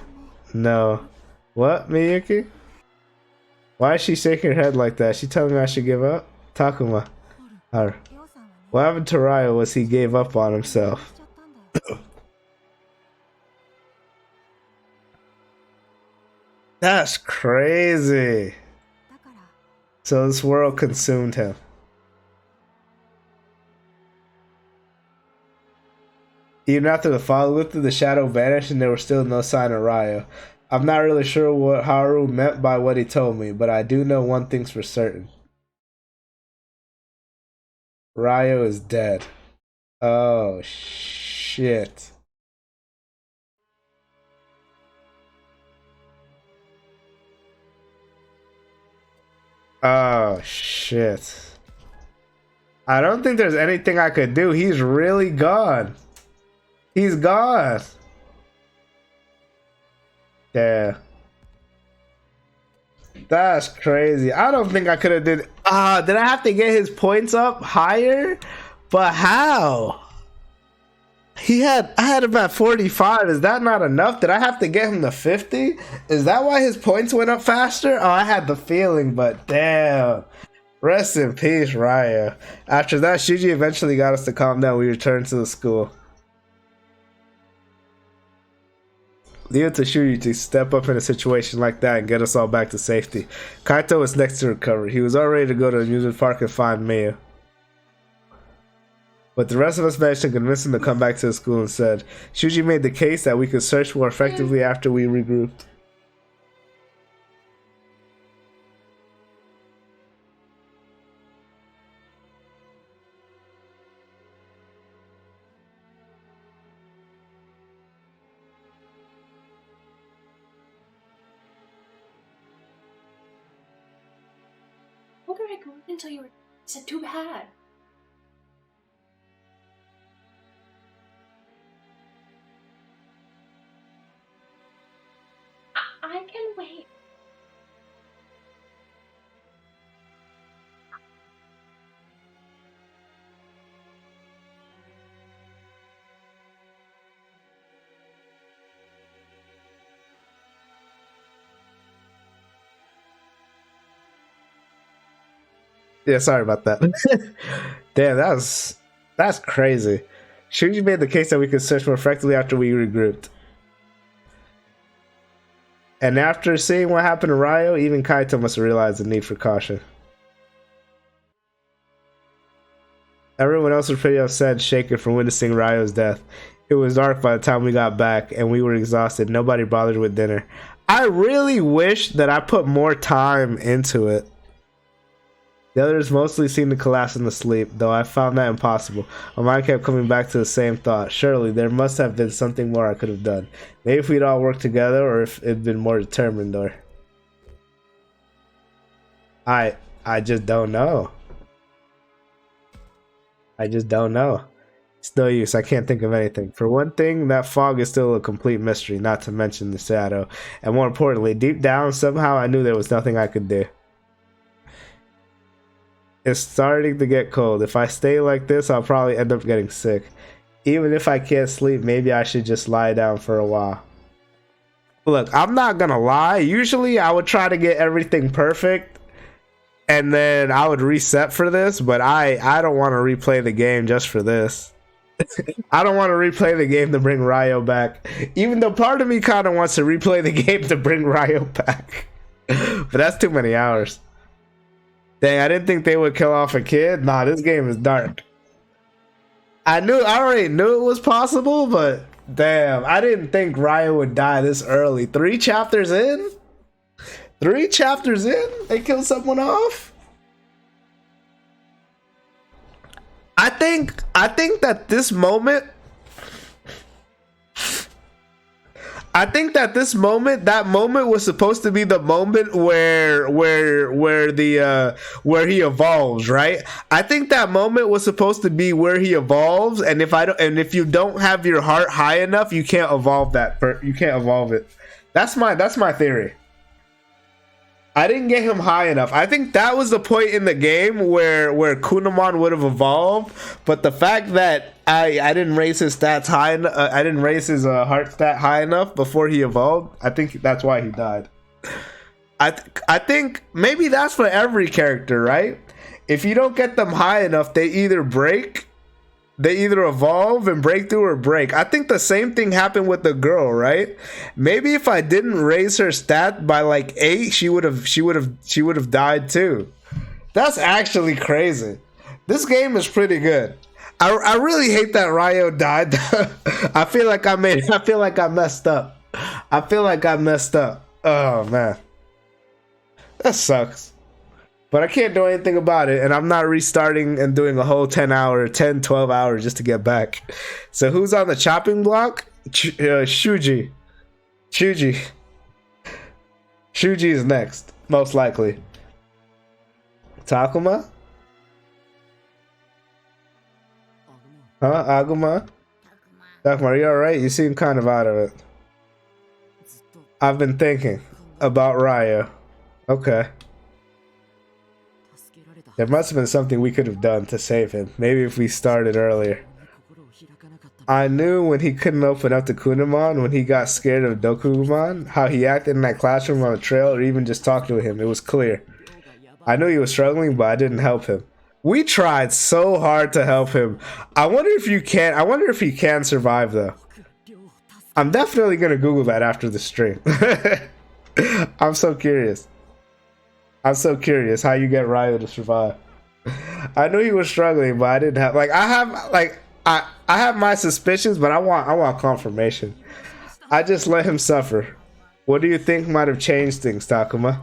No. What, Miyuki? Why is she shaking her head like that? She telling me I should give up? Takuma. Her. What happened to Ryo was he gave up on himself. That's crazy. So this world consumed him. Even after the fall lifted, the shadow vanished and there was still no sign of Ryo. I'm not really sure what Haru meant by what he told me, but I do know one thing's for certain. Ryo is dead. Oh, shit. Oh, shit. I don't think there's anything I could do. He's really gone. He's gone. Yeah. That's crazy. I don't think I could have did. Did I have to get his points up higher? But how? I had him at 45. Is that not enough? Did I have to get him to 50? Is that why his points went up faster? Oh, I had the feeling, but damn. Rest in peace, Ryo. After that, Shuji eventually got us to calm down. We returned to the school. Leave it to Shuji to step up in a situation like that and get us all back to safety. Kaito was next to recover. He was all ready to go to the amusement park and find Mia. But the rest of us managed to convince him to come back to the school instead. Shuji made the case that we could search more effectively after we regrouped. What did I go until you were said too bad? I can wait. Yeah, sorry about that. Damn, that's crazy. Shuji made the case that we could search more effectively after we regrouped. And after seeing what happened to Ryo, even Kaito must have realized the need for caution. Everyone else was pretty upset and shaken from witnessing Ryo's death. It was dark by the time we got back, and we were exhausted. Nobody bothered with dinner. I really wish that I put more time into it. The others mostly seemed to collapse into sleep, though I found that impossible. My mind kept coming back to the same thought. Surely, there must have been something more I could have done. Maybe if we'd all worked together, or if it'd been more determined, or... I just don't know. I just don't know. It's no use, I can't think of anything. For one thing, that fog is still a complete mystery, not to mention the shadow. And more importantly, deep down, somehow I knew there was nothing I could do. It's starting to get cold. If I stay like this, I'll probably end up getting sick. Even if I can't sleep, maybe I should just lie down for a while. Look, I'm not gonna lie. Usually I would try to get everything perfect and then I would reset for this, but I don't want to replay the game just for this. I don't want to replay the game to bring Ryo back. Even though part of me kind of wants to replay the game to bring Ryo back. But that's too many hours. Dang, I didn't think they would kill off a kid. Nah, this game is dark. I already knew it was possible, but damn, I didn't think Ryo would die this early. 3 chapters in? 3 chapters in? They killed someone off? I think that this moment, I think that that moment was supposed to be the moment where he evolves, right? I think that moment was supposed to be where he evolves, and if you don't have your heart high enough, you can't evolve you can't evolve it. That's my theory. I didn't get him high enough. I think that was the point in the game where Kunamon would have evolved, but the fact that I didn't raise his stats high I didn't raise his heart stat high enough before he evolved. I think that's why he died. I think maybe that's for every character, right? If you don't get them high enough, they either evolve and break through or break. I think the same thing happened with the girl, right? Maybe if I didn't raise her stat by like 8, she would have died too. That's actually crazy. This game is pretty good. I really hate that Ryo died. I feel like I messed up. Oh man. That sucks. But I can't do anything about it, and I'm not restarting and doing a whole 12 hours just to get back. So who's on the chopping block? Shuji. Shuji is next, most likely. Takuma? Huh? Aguma? Takuma, are you alright? You seem kind of out of it. I've been thinking about Ryo. Okay. There must have been something we could have done to save him. Maybe if we started earlier. I knew when he couldn't open up to Kunamon, when he got scared of Dokugumon, how he acted in that classroom on the trail or even just talked to him. It was clear. I knew he was struggling, but I didn't help him. We tried so hard to help him. I wonder if you can. I wonder if he can survive though. I'm definitely gonna Google that after the stream. I'm so curious. I'm so curious how you get Ryo to survive. I knew he was struggling, but I didn't have I have my suspicions, but I want confirmation. I just let him suffer. What do you think might have changed things, Takuma?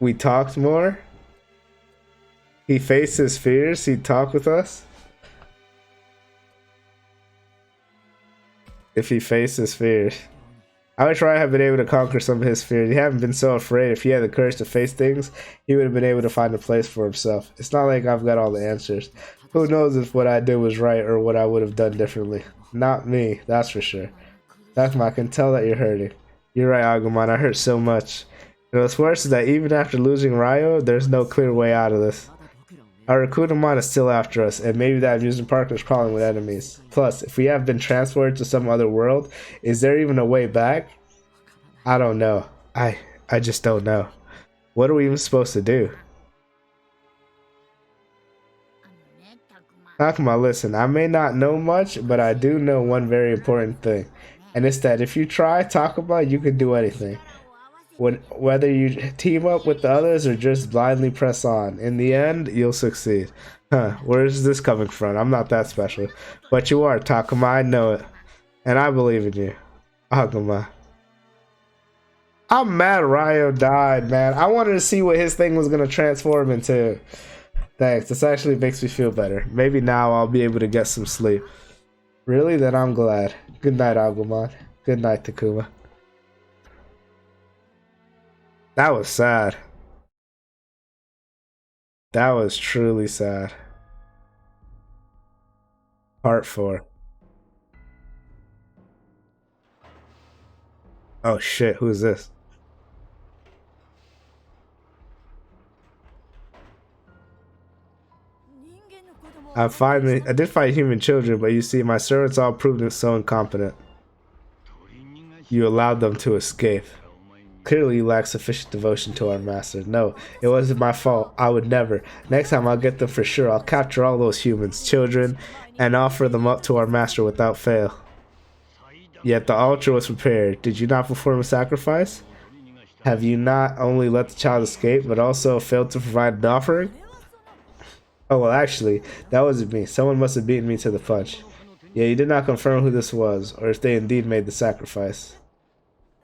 We talked more. He faced his fears. He talked with us. If he faced his fears. I wish Ryo had been able to conquer some of his fears. He hadn't been so afraid. If he had the courage to face things, he would have been able to find a place for himself. It's not like I've got all the answers. Who knows if what I did was right or what I would have done differently. Not me, that's for sure. Takuma, I can tell that you're hurting. You're right, Agumon. I hurt so much. And what's worse is that even after losing Ryo, there's no clear way out of this. Our Kunamon is still after us, and maybe that amusement park is crawling with enemies. Plus, if we have been transported to some other world, is there even a way back? I don't know. I just don't know. What are we even supposed to do? Takuma, listen, I may not know much, but I do know one very important thing. And it's that if you try, Takuma, you can do anything. Whether you team up with the others or just blindly press on, in the end, you'll succeed. Huh, where is this coming from? I'm not that special. But you are, Takuma, I know it. And I believe in you. Aguma. I'm mad Ryo died, man. I wanted to see what his thing was going to transform into. Thanks, this actually makes me feel better. Maybe now I'll be able to get some sleep. Really? Then I'm glad. Good night, Agumon. Good night, Takuma. That was sad. That was truly sad. Part 4. Oh shit, who's this? I did find human children, but you see, my servants all proved so incompetent. You allowed them to escape. Clearly you lack sufficient devotion to our master. No, it wasn't my fault. I would never. Next time I'll get them for sure. I'll capture all those humans, children, and offer them up to our master without fail. Yet the altar was prepared. Did you not perform a sacrifice? Have you not only let the child escape, but also failed to provide an offering? Oh, well, actually, that wasn't me. Someone must have beaten me to the punch. Yeah, you did not confirm who this was, or if they indeed made the sacrifice.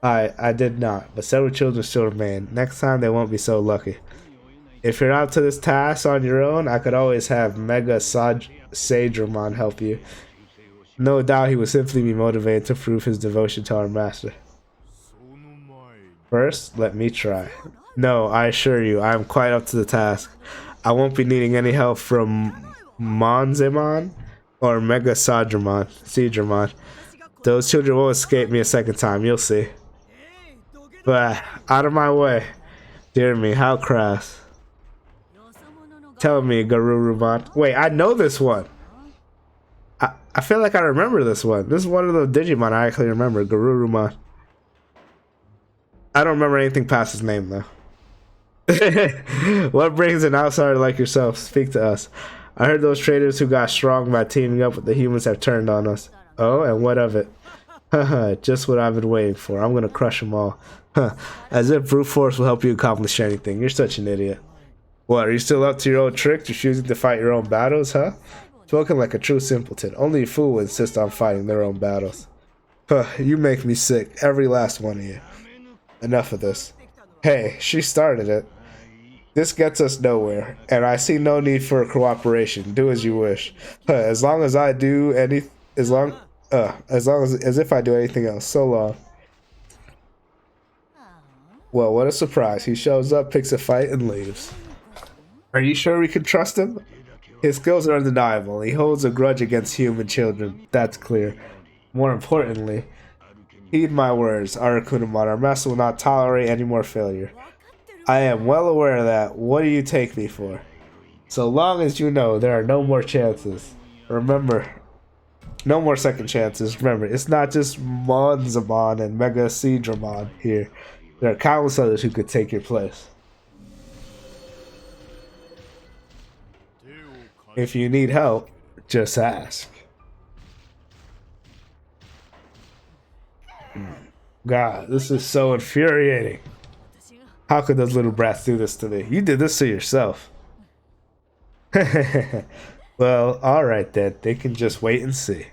I did not, but several children still remain. Next time they won't be so lucky. If you're out to this task on your own, I could always have Mega Sagramon help you. No doubt he would simply be motivated to prove his devotion to our master. First, let me try. No, I assure you, I am quite up to the task. I won't be needing any help from Monzemon or Mega Seadramon. Those children won't escape me a second time, you'll see. But, out of my way. Dear me, how crass. Tell me, Garurumon. Wait, I know this one. I feel like I remember this one. This is one of the Digimon I actually remember, Garurumon. I don't remember anything past his name, though. What brings an outsider like yourself? Speak to us. I heard those traders who got strong by teaming up with the humans have turned on us. Oh, and what of it? Haha, just what I've been waiting for. I'm gonna crush them all. Huh, as if brute force will help you accomplish anything. You're such an idiot. What, are you still up to your old trick, refusing to fight your own battles, huh? Spoken like a true simpleton. Only a fool would insist on fighting their own battles. Huh, you make me sick, every last one of you. Enough of this. Hey, she started it. This gets us nowhere, and I see no need for cooperation. Do as you wish. As long as I do any, as if I do anything else. So long. Well, what a surprise. He shows up, picks a fight, and leaves. Are you sure we can trust him? His skills are undeniable. He holds a grudge against human children. That's clear. More importantly, heed my words, Arakunamon. Our master will not tolerate any more failure. I am well aware of that. What do you take me for? So long as you know there are no more chances. Remember, no more second chances. Remember, it's not just Monzamon and Mega Seadramon here. There are countless others who could take your place. If you need help, just ask. God, this is so infuriating. How could those little brats do this to me? You did this to yourself. Well, alright then. They can just wait and see.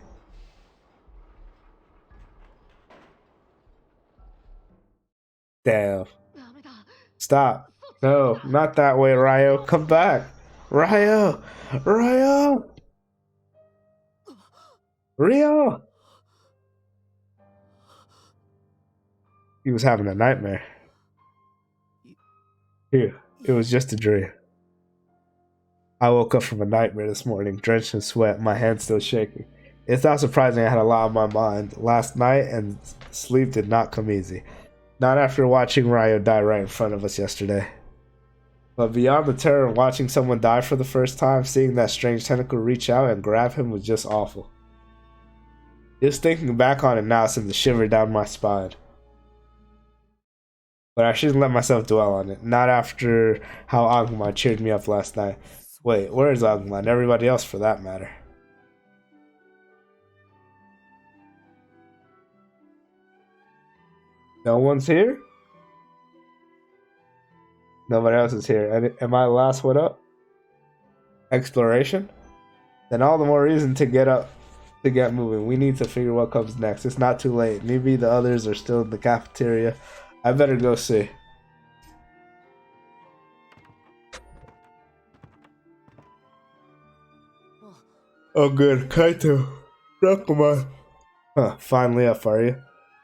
Damn. Stop. No, not that way, Ryo. Come back. Ryo! Ryo! Ryo! He was having a nightmare. Here, it was just a dream. I woke up from a nightmare this morning, drenched in sweat, my hands still shaking. It's not surprising I had a lot on my mind last night, and sleep did not come easy. Not after watching Ryo die right in front of us yesterday. But beyond the terror of watching someone die for the first time, seeing that strange tentacle reach out and grab him was just awful. Just thinking back on it now sends a shiver down my spine. But I shouldn't let myself dwell on it. Not after how Agumon cheered me up last night. Wait, where is Agumon? And everybody else for that matter. No one's here? Nobody else is here. And am I the last one up? Exploration? Then all the more reason to get up, to get moving. We need to figure what comes next. It's not too late. Maybe the others are still in the cafeteria. I better go see. Oh good, Kaito. Rakuman. Huh, finally up, are you?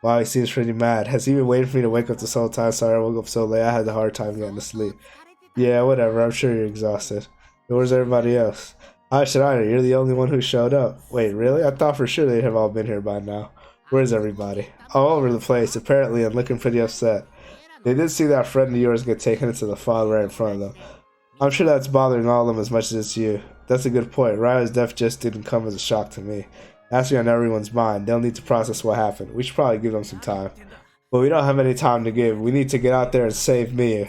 Wow, he seems pretty mad. Has he been waiting for me to wake up this whole time? Sorry I woke up so late. I had a hard time getting to sleep. Yeah, whatever. I'm sure you're exhausted. Where's everybody else? How should I know? You're the only one who showed up. Wait, really? I thought for sure they'd have all been here by now. Where's everybody? All over the place, apparently, and looking pretty upset. They did see that friend of yours get taken into the fog right in front of them. I'm sure that's bothering all of them as much as it's you. That's a good point. Ryo's death just didn't come as a shock to me. That's on everyone's mind. They'll need to process what happened. We should probably give them some time. But we don't have any time to give. We need to get out there and save Mia.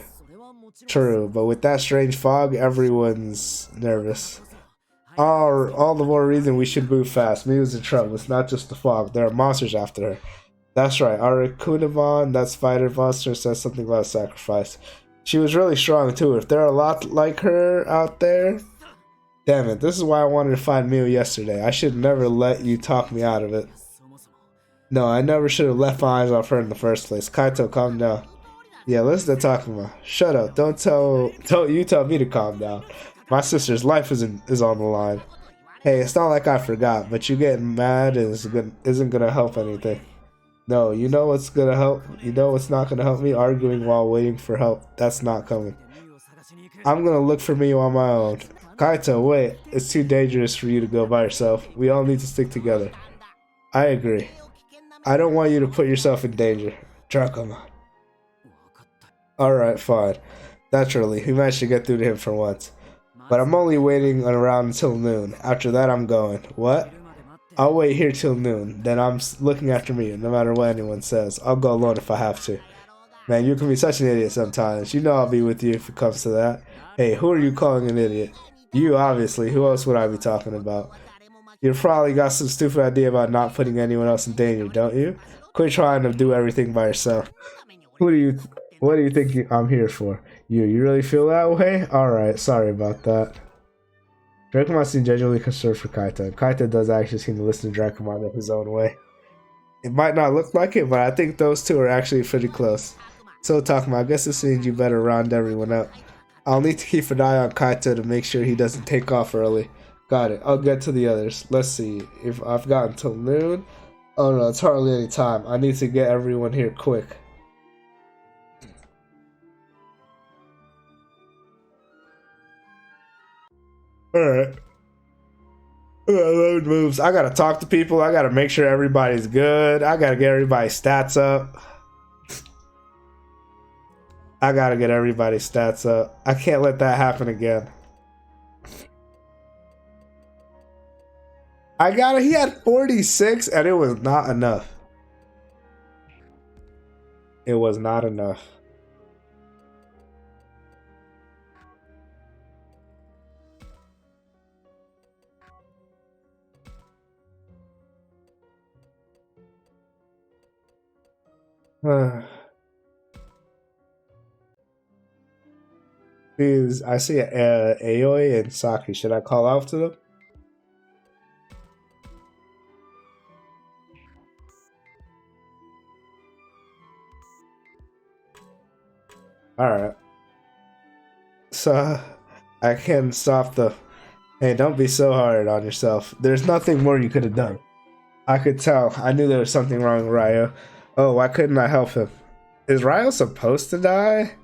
True, but with that strange fog, everyone's nervous. All the more reason we should move fast. Mia's in trouble. It's not just the fog. There are monsters after her. That's right. Arakunamon, that spider monster, says something about sacrifice. She was really strong too. If there are a lot like her out there... Damn it, this is why I wanted to find Mia yesterday. I should never let you talk me out of it. No, I never should have left my eyes off her in the first place. Kaito, calm down. Yeah, listen to Takuma. Shut up. Don't you tell me to calm down. My sister's life is on the line. Hey, it's not like I forgot, but you getting mad isn't gonna help anything. No, you know what's gonna help? You know what's not gonna help me? Arguing while waiting for help. That's not coming. I'm gonna look for Miyu on my own. Kaito, wait. It's too dangerous for you to go by yourself. We all need to stick together. I agree. I don't want you to put yourself in danger. Dracoma. Alright, fine. Naturally, we managed to get through to him for once. But I'm only waiting around until noon. After that, I'm going. What? I'll wait here till noon. Then I'm looking after me, no matter what anyone says. I'll go alone if I have to. Man, you can be such an idiot sometimes. You know I'll be with you if it comes to that. Hey, who are you calling an idiot? You, obviously. Who else would I be talking about? You probably got some stupid idea about not putting anyone else in danger, don't you? Quit trying to do everything by yourself. Who do you... What do you think I'm here for? You really feel that way? Alright, sorry about that. Dracomon seems genuinely concerned for Kaito, and Kaito does actually seem to listen to Dracomon in his own way. It might not look like it, but I think those two are actually pretty close. So Takuma, I guess this means you better round everyone up. I'll need to keep an eye on Kaito to make sure he doesn't take off early. Got it. I'll get to the others. Let's see. If I've got until noon... Oh no, it's hardly any time. I need to get everyone here quick. Alright. Load moves. I gotta talk to people. I gotta make sure everybody's good. I gotta get everybody's stats up. I gotta get everybody's stats up. I can't let that happen again. He had 46 and it was not enough. It was not enough. Please, I see Aoi and Saki. Should I call out to them? Alright. So, I can stop the... Hey, don't be so hard on yourself. There's nothing more you could have done. I could tell. I knew there was something wrong with Ryo. Oh, why couldn't I help him? Is Ryo supposed to die?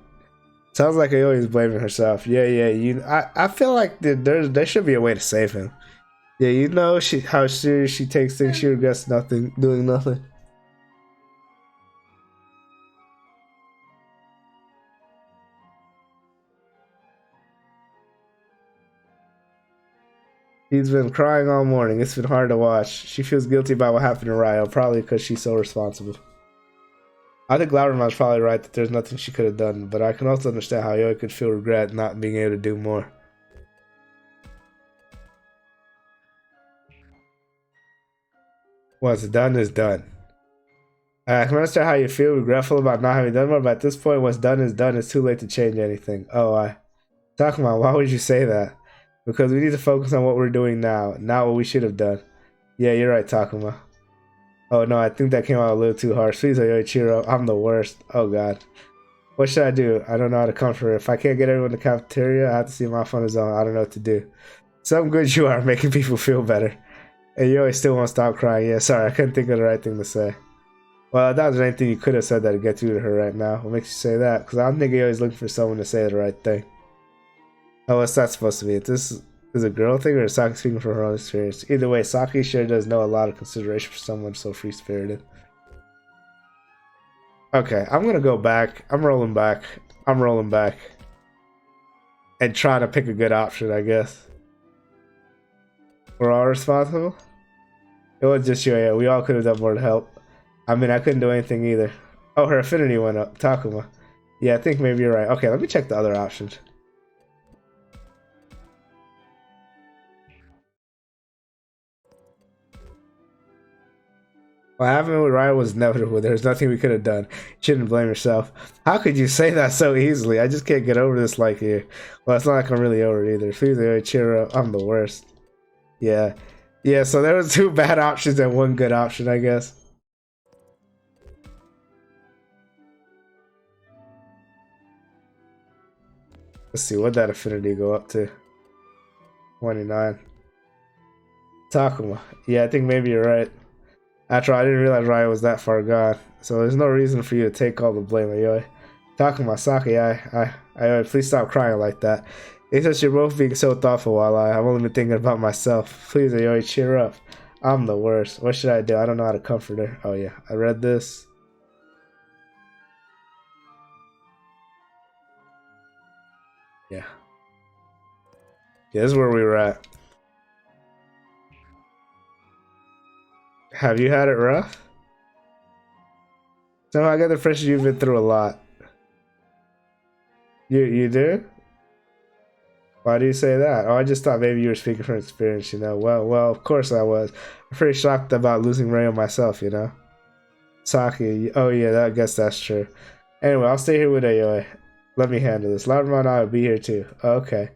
Sounds like Aoi's blaming herself. Yeah. I feel like there should be a way to save him. Yeah, you know how serious she takes things. She regrets doing nothing. She's been crying all morning. It's been hard to watch. She feels guilty about what happened to Ryo, probably because she's so responsible. I think Lauerman's probably right that there's nothing she could have done, but I can also understand how Aoi could feel regret not being able to do more. What's done is done. I can understand how you feel regretful about not having done more, but at this point, what's done is done. It's too late to change anything. Takuma, why would you say that? Because we need to focus on what we're doing now, not what we should have done. Yeah, you're right, Takuma. Oh no, I think that came out a little too harsh. Please, Yoichiro, I'm the worst. Oh god. What should I do? I don't know how to comfort her. If I can't get everyone to the cafeteria, I have to see him off on his own. I don't know what to do. Some good you are, making people feel better. And you always still won't stop crying. Yeah, sorry, I couldn't think of the right thing to say. Well, if that was anything you could have said that to get through to her right now. What makes you say that? Because I don't think you're always looking for someone to say the right thing. Oh, what's that supposed to be? This is a girl thing or is Saki speaking from her own experience? Either way, Saki sure does know a lot of consideration for someone so free-spirited. Okay, I'm gonna go back. I'm rolling back. And try to pick a good option, I guess. We're all responsible? It was just you, yeah. We all could have done more to help. I mean, I couldn't do anything either. Oh, her affinity went up. Takuma. Yeah, I think maybe you're right. Okay, let me check the other options. What happened with Ryan was inevitable. There's nothing we could have done. You shouldn't blame yourself. How could you say that so easily? I just can't get over this like you. Well, it's not like I'm really over it either. Please, cheer up. I'm the worst. Yeah. Yeah, so there was two bad options and one good option, I guess. Let's see, what'd that affinity go up to? 29. Takuma. Yeah, I think maybe you're right. After all, I didn't realize Ryo was that far gone, so there's no reason for you to take all the blame, Ayoi. Takuma, Saki, Ayoi, please stop crying like that. It's just you're both being so thoughtful while I've only been thinking about myself. Please, Ayoi, cheer up. I'm the worst. What should I do? I don't know how to comfort her. Oh yeah, I read this. Yeah. Yeah, this is where we were at. Have you had it rough? No, I got the impression you've been through a lot. You do? Why do you say that? Oh, I just thought maybe you were speaking from experience, you know. Well, of course I was. I'm pretty shocked about losing Rayo myself, you know. Saki, oh yeah, I guess that's true. Anyway, I'll stay here with Ayoi. Let me handle this. Larimer and I will be here too. Okay.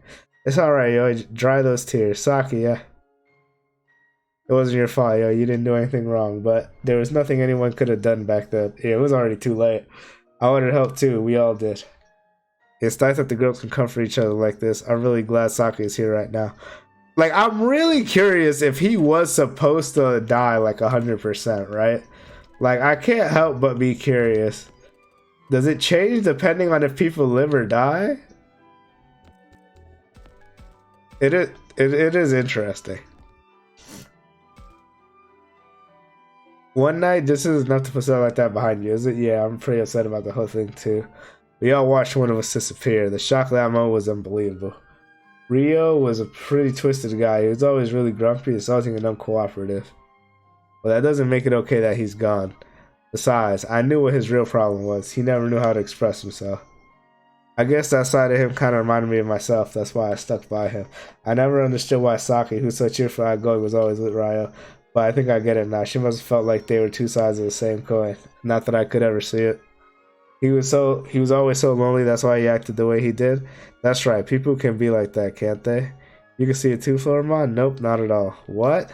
It's alright, Ayoi. Dry those tears. Saki, yeah. It wasn't your fault, yo. You didn't do anything wrong, but there was nothing anyone could have done back then. Yeah, it was already too late. I wanted help too. We all did. It's nice that the girls can comfort each other like this. I'm really glad Saki is here right now. Like, I'm really curious if he was supposed to die like 100%, right? Like, I can't help but be curious. Does it change depending on if people live or die? It is interesting. One night, this is enough to put something like that behind you, is it? Yeah, I'm pretty upset about the whole thing too. We all watched one of us disappear. The shock of that moment was unbelievable. Rio was a pretty twisted guy. He was always really grumpy, insulting, and uncooperative. Well, that doesn't make it okay that he's gone. Besides, I knew what his real problem was. He never knew how to express himself. I guess that side of him kind of reminded me of myself. That's why I stuck by him. I never understood why Saki, who's so cheerful and outgoing, was always with Ryo. But I think I get it now. She must have felt like they were two sides of the same coin. Not that I could ever see it. He was always so lonely, that's why he acted the way he did. That's right, people can be like that, can't they? You can see it too, Florimon? Nope, not at all. What?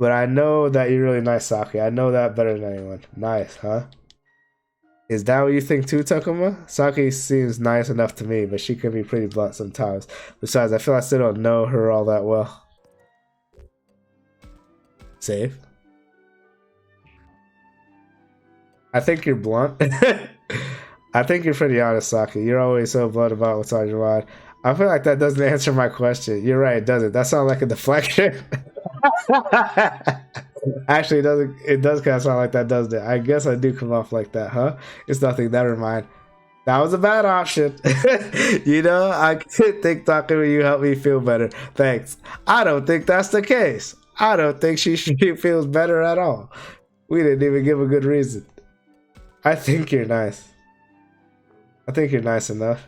But I know that you're really nice, Saki. I know that better than anyone. Nice, huh? Is that what you think too, Takuma? Saki seems nice enough to me, but she can be pretty blunt sometimes. Besides, I feel I still don't know her all that well. Safe? I think you're blunt. I think you're pretty honest, Saki. You're always so blunt about what's on your mind. I feel like that doesn't answer my question. You're right, it doesn't. That sounds like a deflection. Actually, it doesn't. It does kind of sound like that, doesn't it? I guess I do come off like that, huh? It's nothing. Never mind. That was a bad option. You know, I could think talking to you helped me feel better. Thanks. I don't think that's the case. I don't think she feels better at all. We didn't even give a good reason. I think you're nice. I think you're nice enough.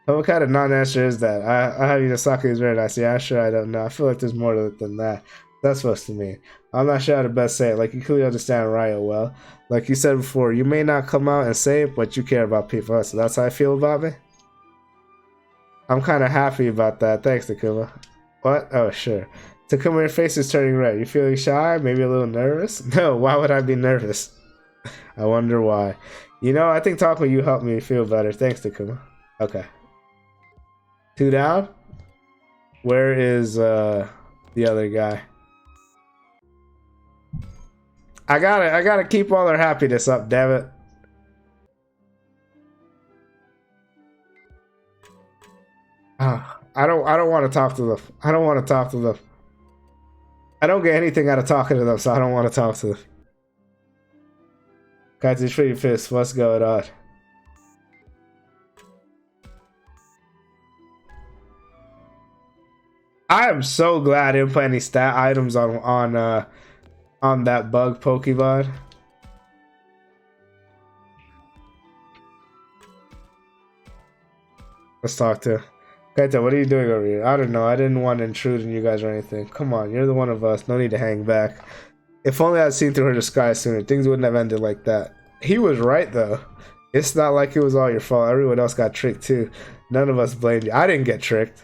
But what kind of non-answer is that? I have you know Saki is very nice. Yeah, sure, I don't know. I feel like there's more to it than that. That's supposed to mean. I'm not sure how to best say it. Like, you clearly understand Ryo well. Like you said before, you may not come out and say it, but you care about people. So that's how I feel about me? I'm kind of happy about that. Thanks, Takuma. What? Oh, sure. Takuma, your face is turning red. You feeling shy? Maybe a little nervous? No, why would I be nervous? I wonder why. You know, I think talking with you helped me feel better. Thanks, Takuma. Okay. 2 down? Where is the other guy? I gotta keep all their happiness up, damn it. I don't want to talk to them. I don't want to talk to them. I don't get anything out of talking to them, so I don't want to talk to them. Guys, it's pretty pissed. What's going on? I am so glad I didn't put any stat items on that bug Pokemon. Let's talk to Kaito, what are you doing over here? I don't know. I didn't want to intrude on you guys or anything. Come on, you're the one of us. No need to hang back. If only I'd seen through her disguise sooner, things wouldn't have ended like that. He was right, though. It's not like it was all your fault. Everyone else got tricked, too. None of us blamed you. I didn't get tricked.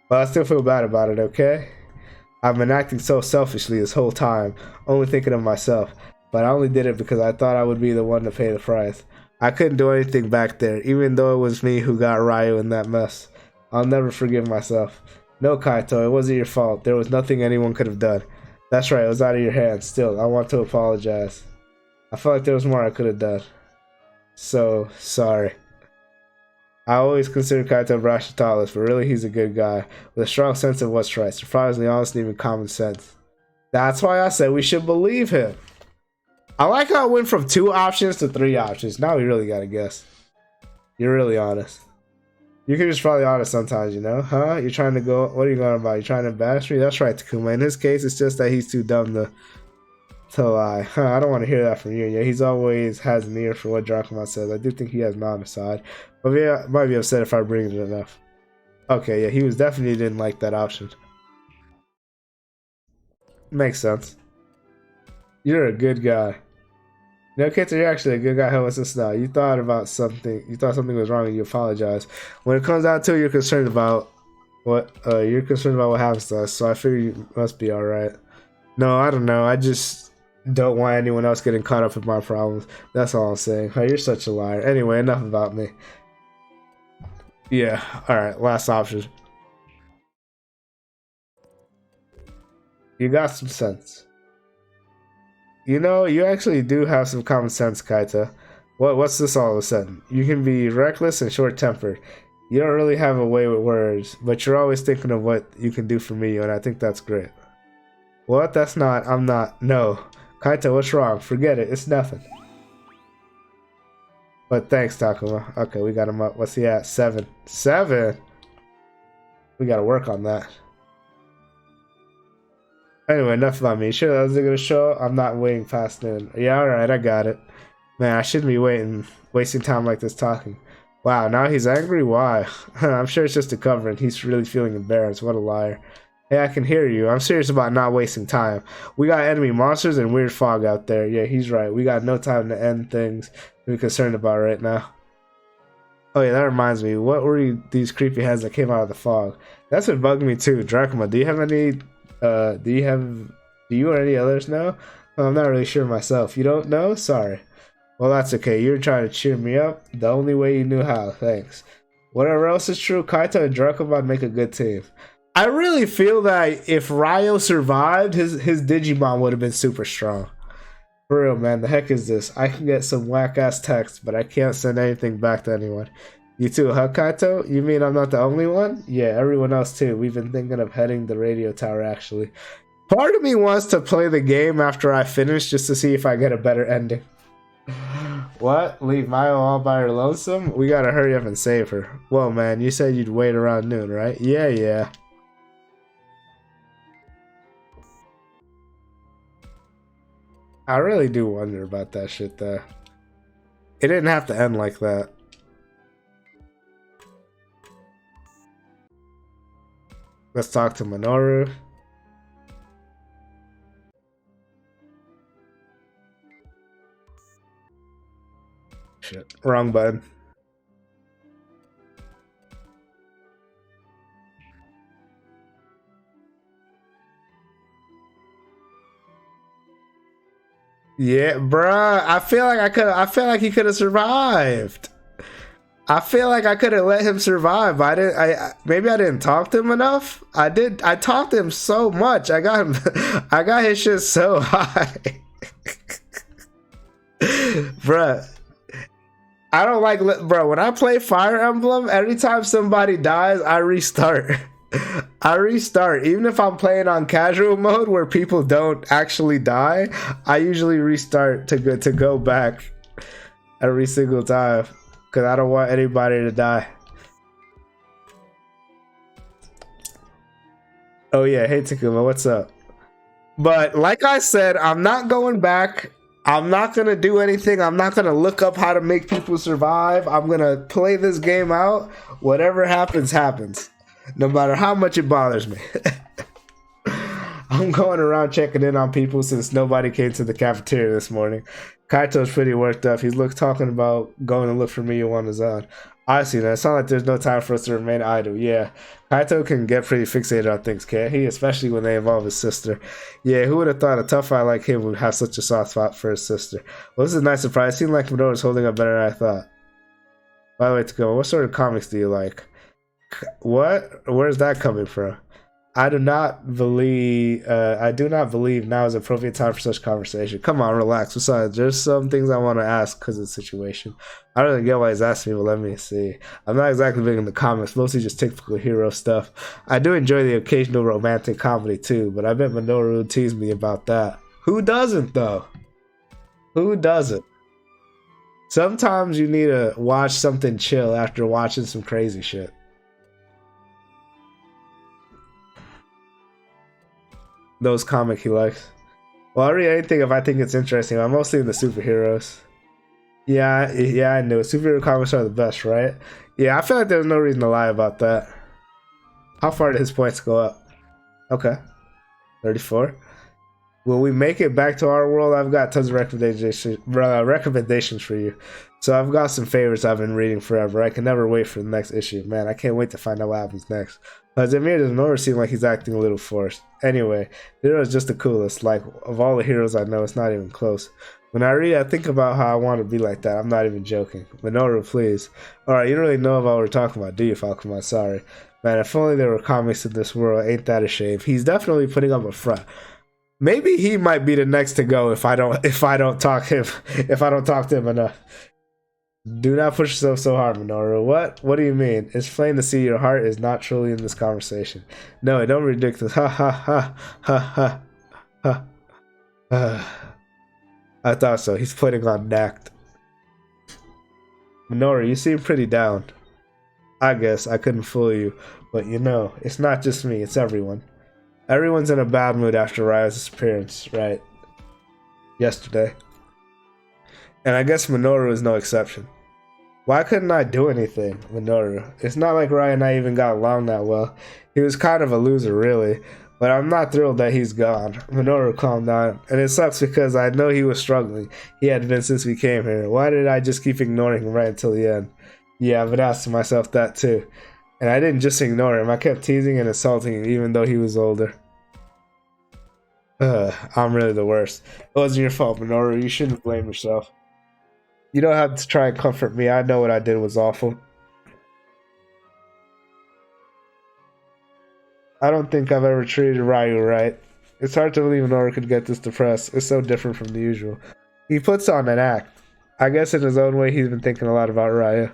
But I still feel bad about it, okay? I've been acting so selfishly this whole time, only thinking of myself. But I only did it because I thought I would be the one to pay the price. I couldn't do anything back there, even though it was me who got Ryo in that mess. I'll never forgive myself. No, Kaito, it wasn't your fault. There was nothing anyone could have done. That's right, it was out of your hands. Still, I want to apologize. I felt like there was more I could have done. So, sorry. I always considered Kaito Brashitalis, but really he's a good guy, with a strong sense of what's right, surprisingly honest and even common sense. That's why I said we should believe him. I like how it went from 2 options to 3 options. Now we really gotta guess. You're really honest. You can just probably honest sometimes, you know? Huh? You're trying to go... What are you going about? You're trying to embarrass me? That's right, Takuma. In his case, it's just that he's too dumb to lie. Huh, I don't want to hear that from you. Yeah, he's always has an ear for what Dracula says. I do think he has me on his side. But yeah, I might be upset if I bring it enough. Okay, yeah, he was definitely didn't like that option. Makes sense. You're a good guy. No, Kenta, you're actually a good guy. Help us now. You thought about something. You thought something was wrong, and you apologize. When it comes down to it, you're concerned about what happens to us. So I figure you must be all right. No, I don't know. I just don't want anyone else getting caught up in my problems. That's all I'm saying. Oh, you're such a liar. Anyway, enough about me. Yeah. All right. Last option. You got some sense. You know, you actually do have some common sense, Kaita. What's this all of a sudden? You can be reckless and short-tempered. You don't really have a way with words, but you're always thinking of what you can do for me, and I think that's great. What? That's not... I'm not... No. Kaita, what's wrong? Forget it. It's nothing. But thanks, Takuma. Okay, we got him up. What's he at? 7. 7? We gotta work on that. Anyway, enough about me. Sure, that was a good show. I'm not waiting past noon. Yeah, alright, I got it. Man, I shouldn't be wasting time like this talking. Wow, now he's angry? Why? I'm sure it's just a cover and he's really feeling embarrassed. What a liar. Hey, I can hear you. I'm serious about not wasting time. We got enemy monsters and weird fog out there. Yeah, he's right. We got no time to end things to be concerned about right now. Oh yeah, that reminds me. What were these creepy heads that came out of the fog? That's what bugged me too. Dracula, do you have any... do you or any others know? Well, I'm not really sure myself. You don't know? Sorry. Well, that's okay. You were trying to cheer me up the only way you knew how. Thanks. Whatever else is true, Kaito and Dracula make a good team. I really feel that if Ryo survived, his Digimon would have been super strong. For real, man. The heck is this? I can get some whack-ass text, but I can't send anything back to anyone. You too, huh, Kaito? You mean I'm not the only one? Yeah, everyone else too. We've been thinking of heading the radio tower, actually. Part of me wants to play the game after I finish just to see if I get a better ending. What? Leave Mayo all by her lonesome? We gotta hurry up and save her. Whoa, man, you said you'd wait around noon, right? Yeah. I really do wonder about that shit, though. It didn't have to end like that. Let's talk to Minoru. Shit, wrong button. Yeah, bruh. I feel like he could have survived. I feel like I could have let him survive, but maybe I didn't talk to him enough. I talked to him so much. I got his shit so high. Bruh. I don't like, bro, when I play Fire Emblem, every time somebody dies, I restart. Even if I'm playing on casual mode where people don't actually die, I usually restart to go back every single time. Because I don't want anybody to die. Oh yeah, hey Takuma, what's up? But like I said, I'm not going back. I'm not going to do anything. I'm not going to look up how to make people survive. I'm going to play this game out. Whatever happens, happens. No matter how much it bothers me. I'm going around checking in on people since nobody came to the cafeteria this morning. Kaito's pretty worked up. He's talking about going to look for me on his own. I see that. It's not like there's no time for us to remain idle. Yeah, Kaito can get pretty fixated on things, can't he? Especially when they involve his sister. Yeah, who would have thought a tough guy like him would have such a soft spot for his sister? Well, this is a nice surprise. It seemed like Minoru's holding up better than I thought. By the way, Takuma, what sort of comics do you like? What? Where's that coming from? I do not believe. I do not believe now is appropriate time for such conversation. Come on, relax. Besides, there's some things I want to ask because of the situation. I don't really get why he's asking me, but let me see. I'm not exactly big in the comics, mostly just typical hero stuff. I do enjoy the occasional romantic comedy too, but I bet Minoru will tease me about that. Who doesn't though? Who doesn't? Sometimes you need to watch something chill after watching some crazy shit. Those comic he likes. Well, I'll read anything if I think it's interesting. I'm mostly into superheroes. Yeah, yeah, I knew it. Superhero comics are the best, right? Yeah, I feel like there's no reason to lie about that. How far did his points go up? Okay, 34. When we make it back to our world, I've got tons of recommendations for you. So I've got some favorites I've been reading forever. I can never wait for the next issue. Man, I can't wait to find out what happens next. But Zamir does not seem like he's acting a little forced. Anyway, Hero is just the coolest. Like, of all the heroes I know, it's not even close. When I read, I think about how I want to be like that. I'm not even joking. Minoru, please. Alright, you don't really know about what we're talking about, do you, Falcon? Sorry. Man, if only there were comics in this world. Ain't that a shame? He's definitely putting up a front. Maybe he might be the next to go if I don't talk to him enough. Do not push yourself so hard, Minoru. What? What do you mean? It's plain to see your heart is not truly in this conversation. No, don't be ridiculous. Ha ha ha ha ha ha. I thought so. He's putting on Nact. Minoru, you seem pretty down. I guess I couldn't fool you, but you know, it's not just me, it's everyone. Everyone's in a bad mood after Raya's disappearance, right? Yesterday. And I guess Minoru is no exception. Why couldn't I do anything, Minoru? It's not like Raya and I even got along that well. He was kind of a loser, really. But I'm not thrilled that he's gone. Minoru, calm down. And it sucks because I know he was struggling. He had been since we came here. Why did I just keep ignoring him right until the end? Yeah, I've been asking myself that too. And I didn't just ignore him. I kept teasing and insulting him even though he was older. I'm really the worst. It wasn't your fault, Minoru. You shouldn't blame yourself. You don't have to try and comfort me. I know what I did was awful. I don't think I've ever treated Ryu right. It's hard to believe Minoru could get this depressed. It's so different from the usual. He puts on an act. I guess in his own way he's been thinking a lot about Raya.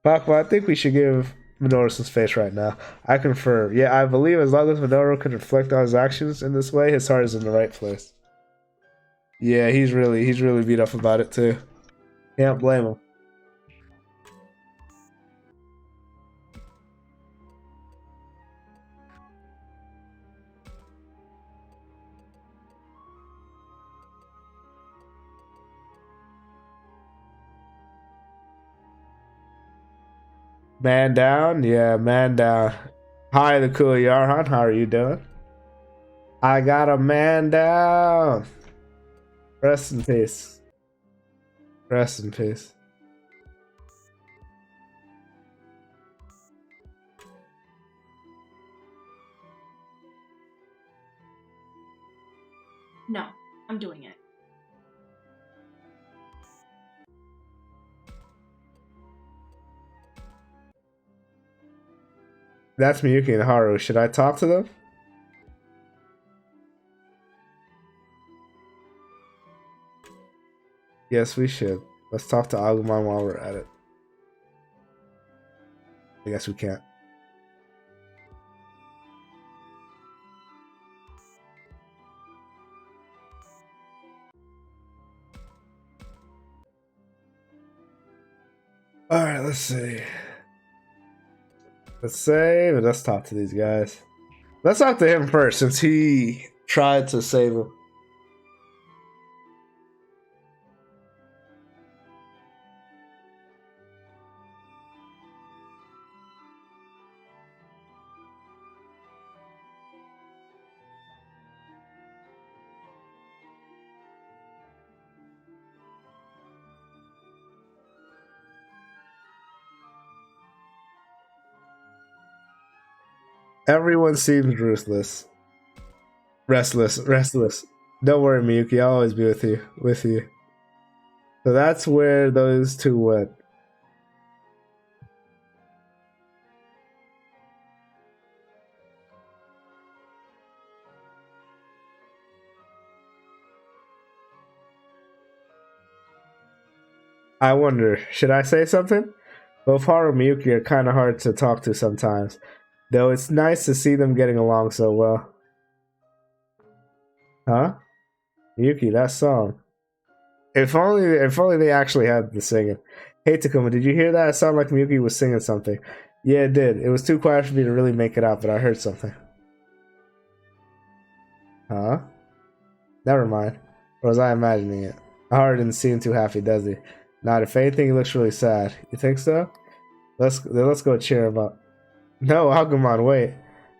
Pakma, I think we should give Minoru some space right now. I confer. Yeah, I believe as long as Minoru can reflect on his actions in this way, his heart is in the right place. Yeah, he's really beat up about it too. Can't blame him. Man down? Yeah, man down. Hi, the cool Yarhan. How are you doing? I got a man down. Rest in peace. Rest in peace. No, I'm doing it. That's Miyuki and Haru. Should I talk to them? Yes, we should. Let's talk to Agumon while we're at it. I guess we can't. Alright, let's see. Let's save. Let's talk to these guys. Let's talk to him first, since he tried to save him. Everyone seems ruthless. Restless. Don't worry, Miyuki. I'll always be with you. So that's where those two went. I wonder, should I say something? Both Haru and Miyuki are kind of hard to talk to sometimes, though it's nice to see them getting along so well. Huh? Miyuki, that song. If only they actually had the singing. Hey Takuma, did you hear that? It sounded like Miyuki was singing something. Yeah, it did. It was too quiet for me to really make it out, but I heard something. Huh? Never mind. Or was I imagining it? Haru didn't seem too happy, does he? Not if anything, he looks really sad. You think so? Let's go cheer him up. No, Agumon, wait.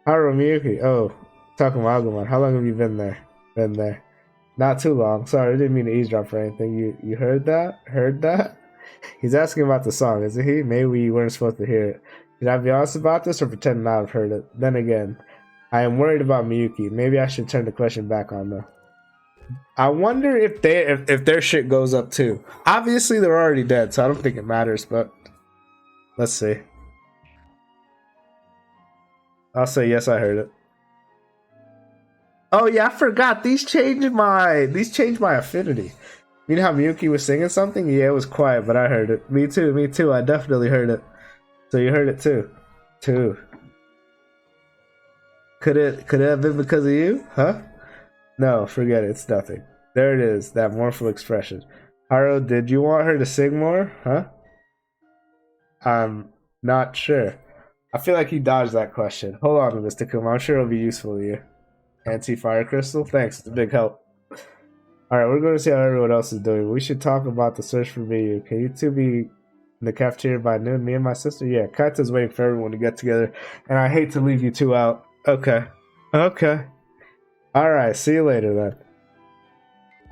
Haru Miyuki. Oh, talking about Agumon. How long have you been there? Been there. Not too long. Sorry, I didn't mean to eavesdrop or anything. You heard that? Heard that? He's asking about the song, isn't he? Maybe we weren't supposed to hear it. Should I be honest about this or pretend not to have heard it? Then again, I am worried about Miyuki. Maybe I should turn the question back on them. I wonder if if their shit goes up too. Obviously, they're already dead, so I don't think it matters. But let's see. I'll say yes. I heard it. Oh yeah, I forgot. These changed my affinity. You know how Miyuki was singing something? Yeah, it was quiet, but I heard it. Me too. Me too. I definitely heard it. So you heard it too. Too. Could it have been because of you? Huh? No, forget it. It's nothing. There it is. That mournful expression. Haru, did you want her to sing more? Huh? I'm not sure. I feel like you dodged that question. Hold on, Mr. Kuma. I'm sure it'll be useful to you. Anti-fire crystal? Thanks. It's a big help. Alright, we're going to see how everyone else is doing. We should talk about the search for Miyu. Can you two be in the cafeteria by noon? Me and my sister? Yeah, Kaita's waiting for everyone to get together. And I hate to leave you two out. Okay. Okay. Alright, see you later then.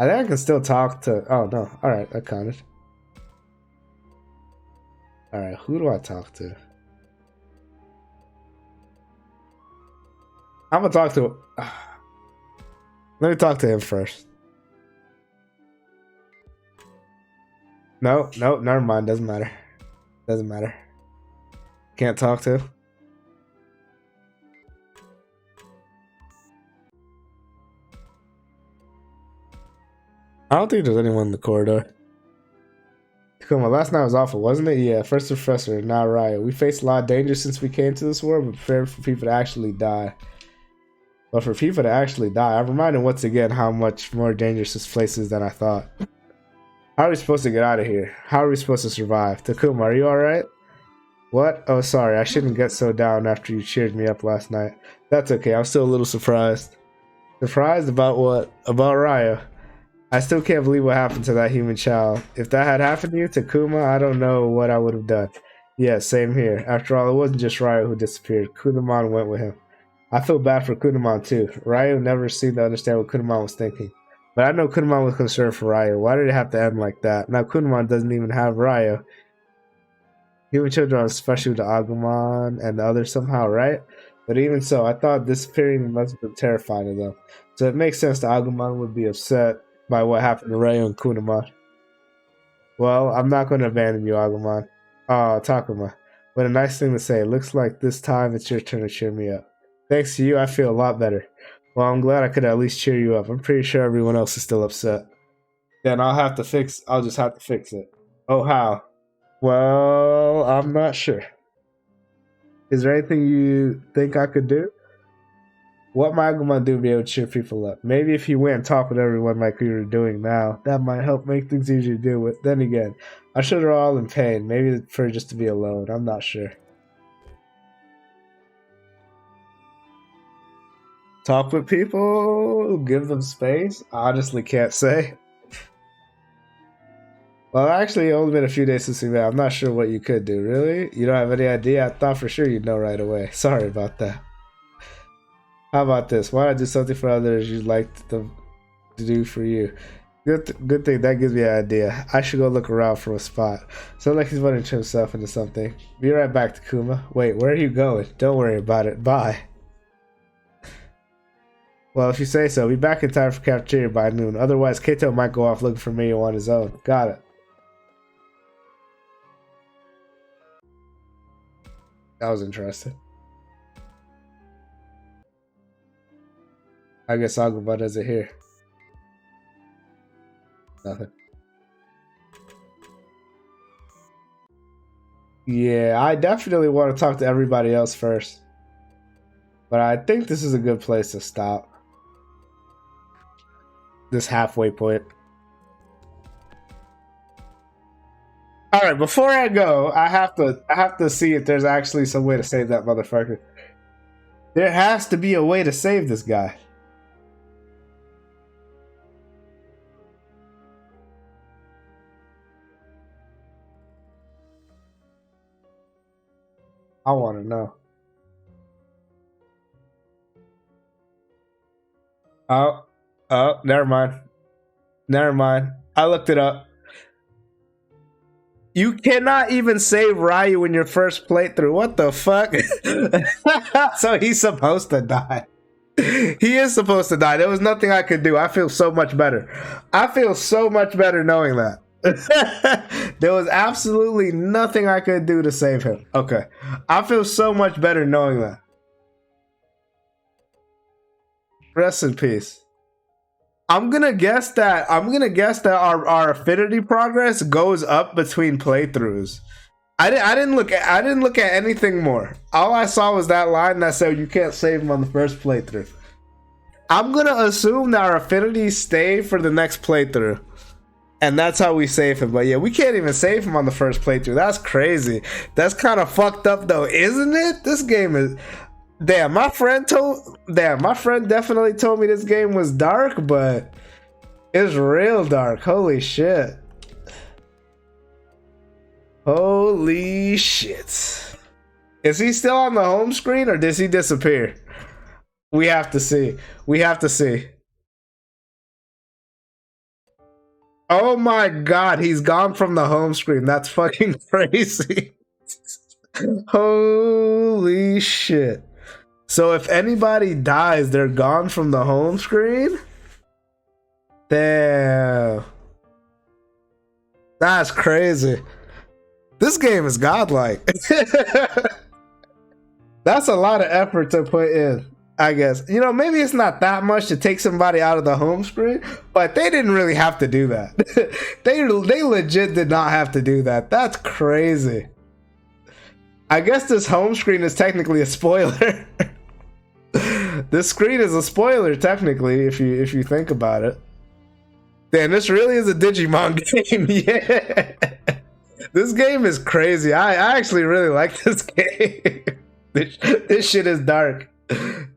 I think I can still talk to... Oh, no. Alright, I counted. Alright, who do I talk to? I'm gonna talk to... Let me talk to him first. No, never mind. Doesn't matter. Doesn't matter. Can't talk to. I don't think there's anyone in the corridor. Come on, last night was awful, wasn't it? Yeah, first the professor, now Raya. We faced a lot of danger since we came to this world, but prepared for people to actually die. But for people to actually die, I'm reminded once again how much more dangerous this place is than I thought. How are we supposed to get out of here? How are we supposed to survive? Takuma, are you alright? What? Oh, sorry, I shouldn't get so down after you cheered me up last night. That's okay, I'm still a little surprised. Surprised about what? About Raya. I still can't believe what happened to that human child. If that had happened to you, Takuma, I don't know what I would have done. Yeah, same here. After all, it wasn't just Raya who disappeared. Kunamon went with him. I feel bad for Kunamon too. Raya never seemed to understand what Kunamon was thinking. But I know Kunamon was concerned for Raya. Why did it have to end like that? Now Kunamon doesn't even have Raya. Human children are special to Agumon and the others somehow, right? But even so, I thought disappearing must have been terrifying to them. So it makes sense that Agumon would be upset by what happened to Raya and Kunamon. Well, I'm not going to abandon you, Agumon. Oh, Takuma. What a nice thing to say. Looks like this time it's your turn to cheer me up. Thanks to you, I feel a lot better. Well, I'm glad I could at least cheer you up. I'm pretty sure everyone else is still upset. Then I'll just have to fix it. Oh, how? Well, I'm not sure. Is there anything you think I could do? What am I going to do to be able to cheer people up? Maybe if you went and talked with everyone like we were doing now, that might help make things easier to deal with. Then again, I'm sure they're all in pain. Maybe they prefer just to be alone. I'm not sure. Talk with people? Give them space? I honestly can't say. Well, actually, it's only been a few days since we met. I'm not sure what you could do. Really? You don't have any idea? I thought for sure you'd know right away. Sorry about that. How about this? Why not do something for others you'd like them to do for you? Good thing. That gives me an idea. I should go look around for a spot. Sounds like he's running himself into something. Be right back, Takuma. Wait, where are you going? Don't worry about it. Bye. Well, if you say so, be back in time for cafeteria by noon. Otherwise, Kato might go off looking for Miyu on his own. Got it. That was interesting. I guess Agumon isn't here. Nothing. Yeah, I definitely want to talk to everybody else first. But I think this is a good place to stop. This halfway point. All right, before I go, I have to see if there's actually some way to save that motherfucker. There has to be a way to save this guy. I want to know. Oh, oh, never mind. Never mind. I looked it up. You cannot even save Ryu in your first playthrough. What the fuck? So he's supposed to die. He is supposed to die. There was nothing I could do. I feel so much better. I feel so much better knowing that. There was absolutely nothing I could do to save him. Okay. I feel so much better knowing that. Rest in peace. I'm gonna guess that our affinity progress goes up between playthroughs. I didn't look at anything more. All I saw was that line that said you can't save him on the first playthrough. I'm gonna assume that our affinities stay for the next playthrough. And that's how we save him. But yeah, we can't even save him on the first playthrough. That's crazy. That's kind of fucked up though, isn't it? This game is my friend definitely told me this game was dark, but it's real dark. Holy shit. Holy shit. Is he still on the home screen or does he disappear? We have to see. We have to see. Oh my god, he's gone from the home screen. That's fucking crazy. Holy shit. So if anybody dies, they're gone from the home screen? Damn. That's crazy. This game is godlike. That's a lot of effort to put in, I guess. You know, maybe it's not that much to take somebody out of the home screen, but they didn't really have to do that. They legit did not have to do that. That's crazy. I guess this home screen is technically a spoiler. This screen is a spoiler technically if you think about it. Damn, this really is a Digimon game. Yeah. This game is crazy. I actually really like this game. This shit is dark.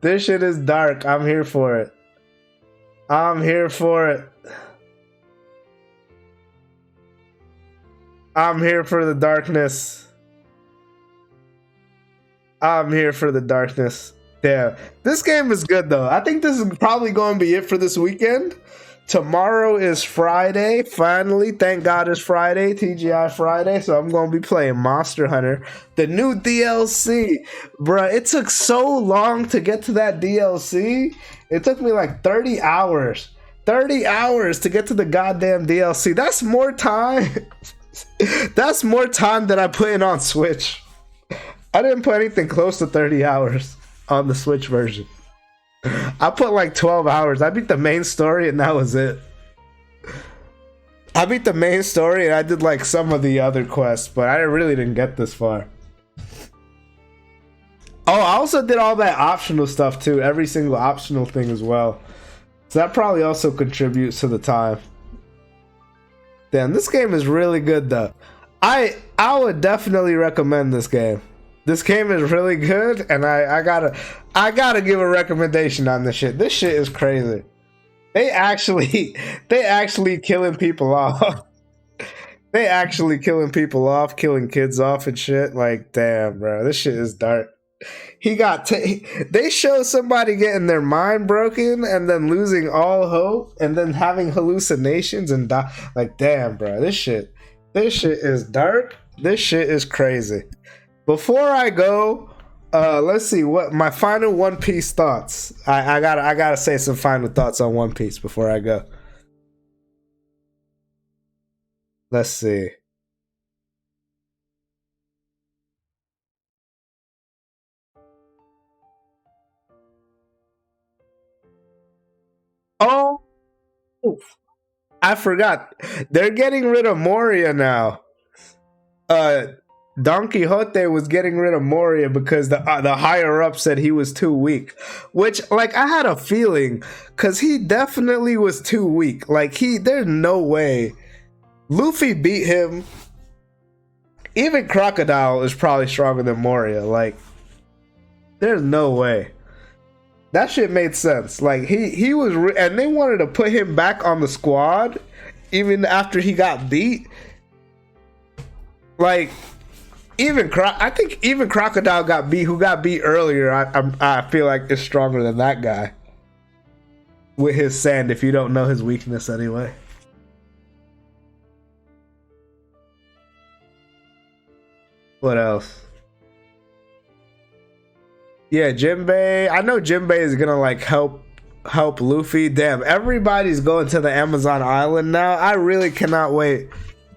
This shit is dark. I'm here for it. I'm here for it. I'm here for the darkness. I'm here for the darkness. Damn. This game is good though. I think this is probably going to be it for this weekend. Tomorrow is Friday. Finally, thank God it's Friday, TGI Friday. So I'm going to be playing Monster Hunter, the new DLC. Bruh, it took so long to get to that DLC. It took me like 30 hours. 30 hours to get to the goddamn DLC. That's more time. That's more time than I put in on Switch. I didn't put anything close to 30 hours on the Switch version. I put like 12 hours. I beat the main story and that was it. I beat the main story and I did like some of the other quests, but I really didn't get this far. Oh, I also did all that optional stuff too. Every single optional thing as well. So that probably also contributes to the time. Damn, this game is really good though. I would definitely recommend this game. This game is really good, and I gotta give a recommendation on this shit. This shit is crazy. They actually killing people off. They actually killing people off, killing kids off and shit. Like, damn, bro, this shit is dark. They show somebody getting their mind broken and then losing all hope and then having hallucinations and die. Like, damn, bro, this shit is dark. This shit is crazy. Before I go, let's see what my final One Piece thoughts. I gotta say some final thoughts on One Piece before I go. Let's see. Oh, I forgot. They're getting rid of Moria now. Don Quixote was getting rid of Moria because the higher up said he was too weak, which like I had a feeling because he definitely was too weak. Like there's no way Luffy beat him. Even Crocodile is probably stronger than Moria. Like there's no way. That shit made sense. Like he was, and they wanted to put him back on the squad even after he got beat. Like. I think even Crocodile got beat, who got beat earlier. I feel like is stronger than that guy with his sand. If you don't know his weakness, anyway. What else? Yeah, Jinbei. I know Jinbei is gonna like help Luffy. Damn, everybody's going to the Amazon island now. I really cannot wait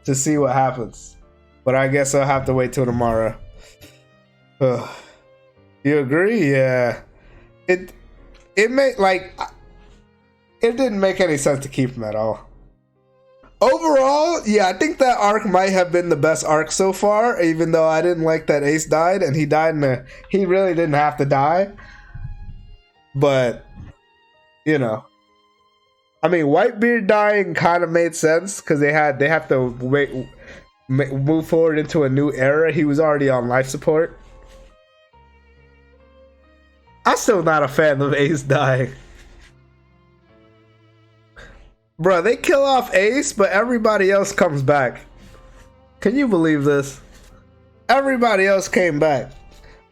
to see what happens. But I guess I'll have to wait till tomorrow. You agree? Yeah. It made like it didn't make any sense to keep him at all. Overall, yeah, I think that arc might have been the best arc so far. Even though I didn't like that Ace died, and he died he really didn't have to die. But you know, I mean, Whitebeard dying kind of made sense because they have to move forward into a new era. He was already on life support. I'm still not a fan of Ace dying. Bro, they kill off Ace, but everybody else comes back. Can you believe this? Everybody else came back.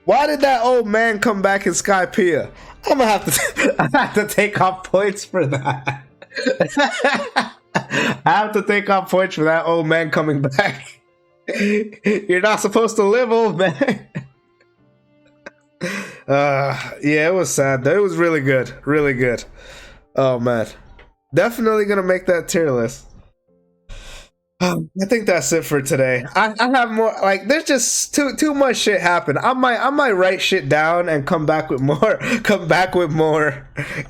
Why did that old man come back in Skypiea? I'm gonna have to take off points for that. I have to take off points for that old man coming back. You're not supposed to live, old man. Yeah, it was sad. It was really good. Really good. Oh, man. Definitely gonna make that tier list. I think that's it for today. I have more. Like, there's just too much shit happen. I might write shit down and come back with more.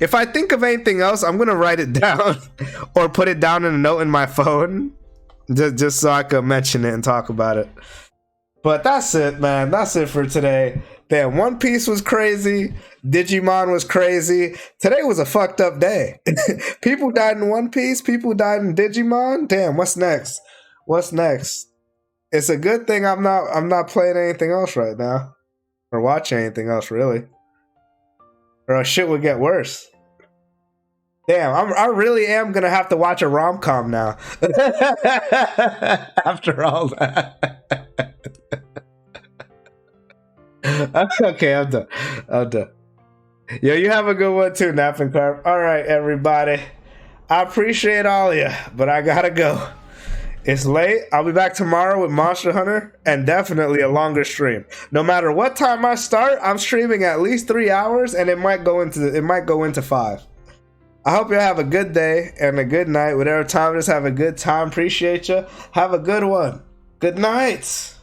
If I think of anything else, I'm gonna write it down or put it down in a note in my phone, just so I can mention it and talk about it. But that's it, man. That's it for today. Damn, One Piece was crazy. Digimon was crazy. Today was a fucked up day. People died in One Piece. People died in Digimon. Damn, what's next? What's next? It's a good thing I'm not playing anything else right now, or watching anything else really, or shit would get worse. Damn, I really am gonna have to watch a rom-com now. After all that. Okay, I'm done. Yo, you have a good one too, Nap and Carp. All right, everybody. I appreciate all of you, but I gotta go. It's late. I'll be back tomorrow with Monster Hunter and definitely a longer stream. No matter what time I start, I'm streaming at least 3 hours, and it might go into 5. I hope you have a good day and a good night. Whatever time it is, have a good time. Appreciate you. Have a good one. Good night.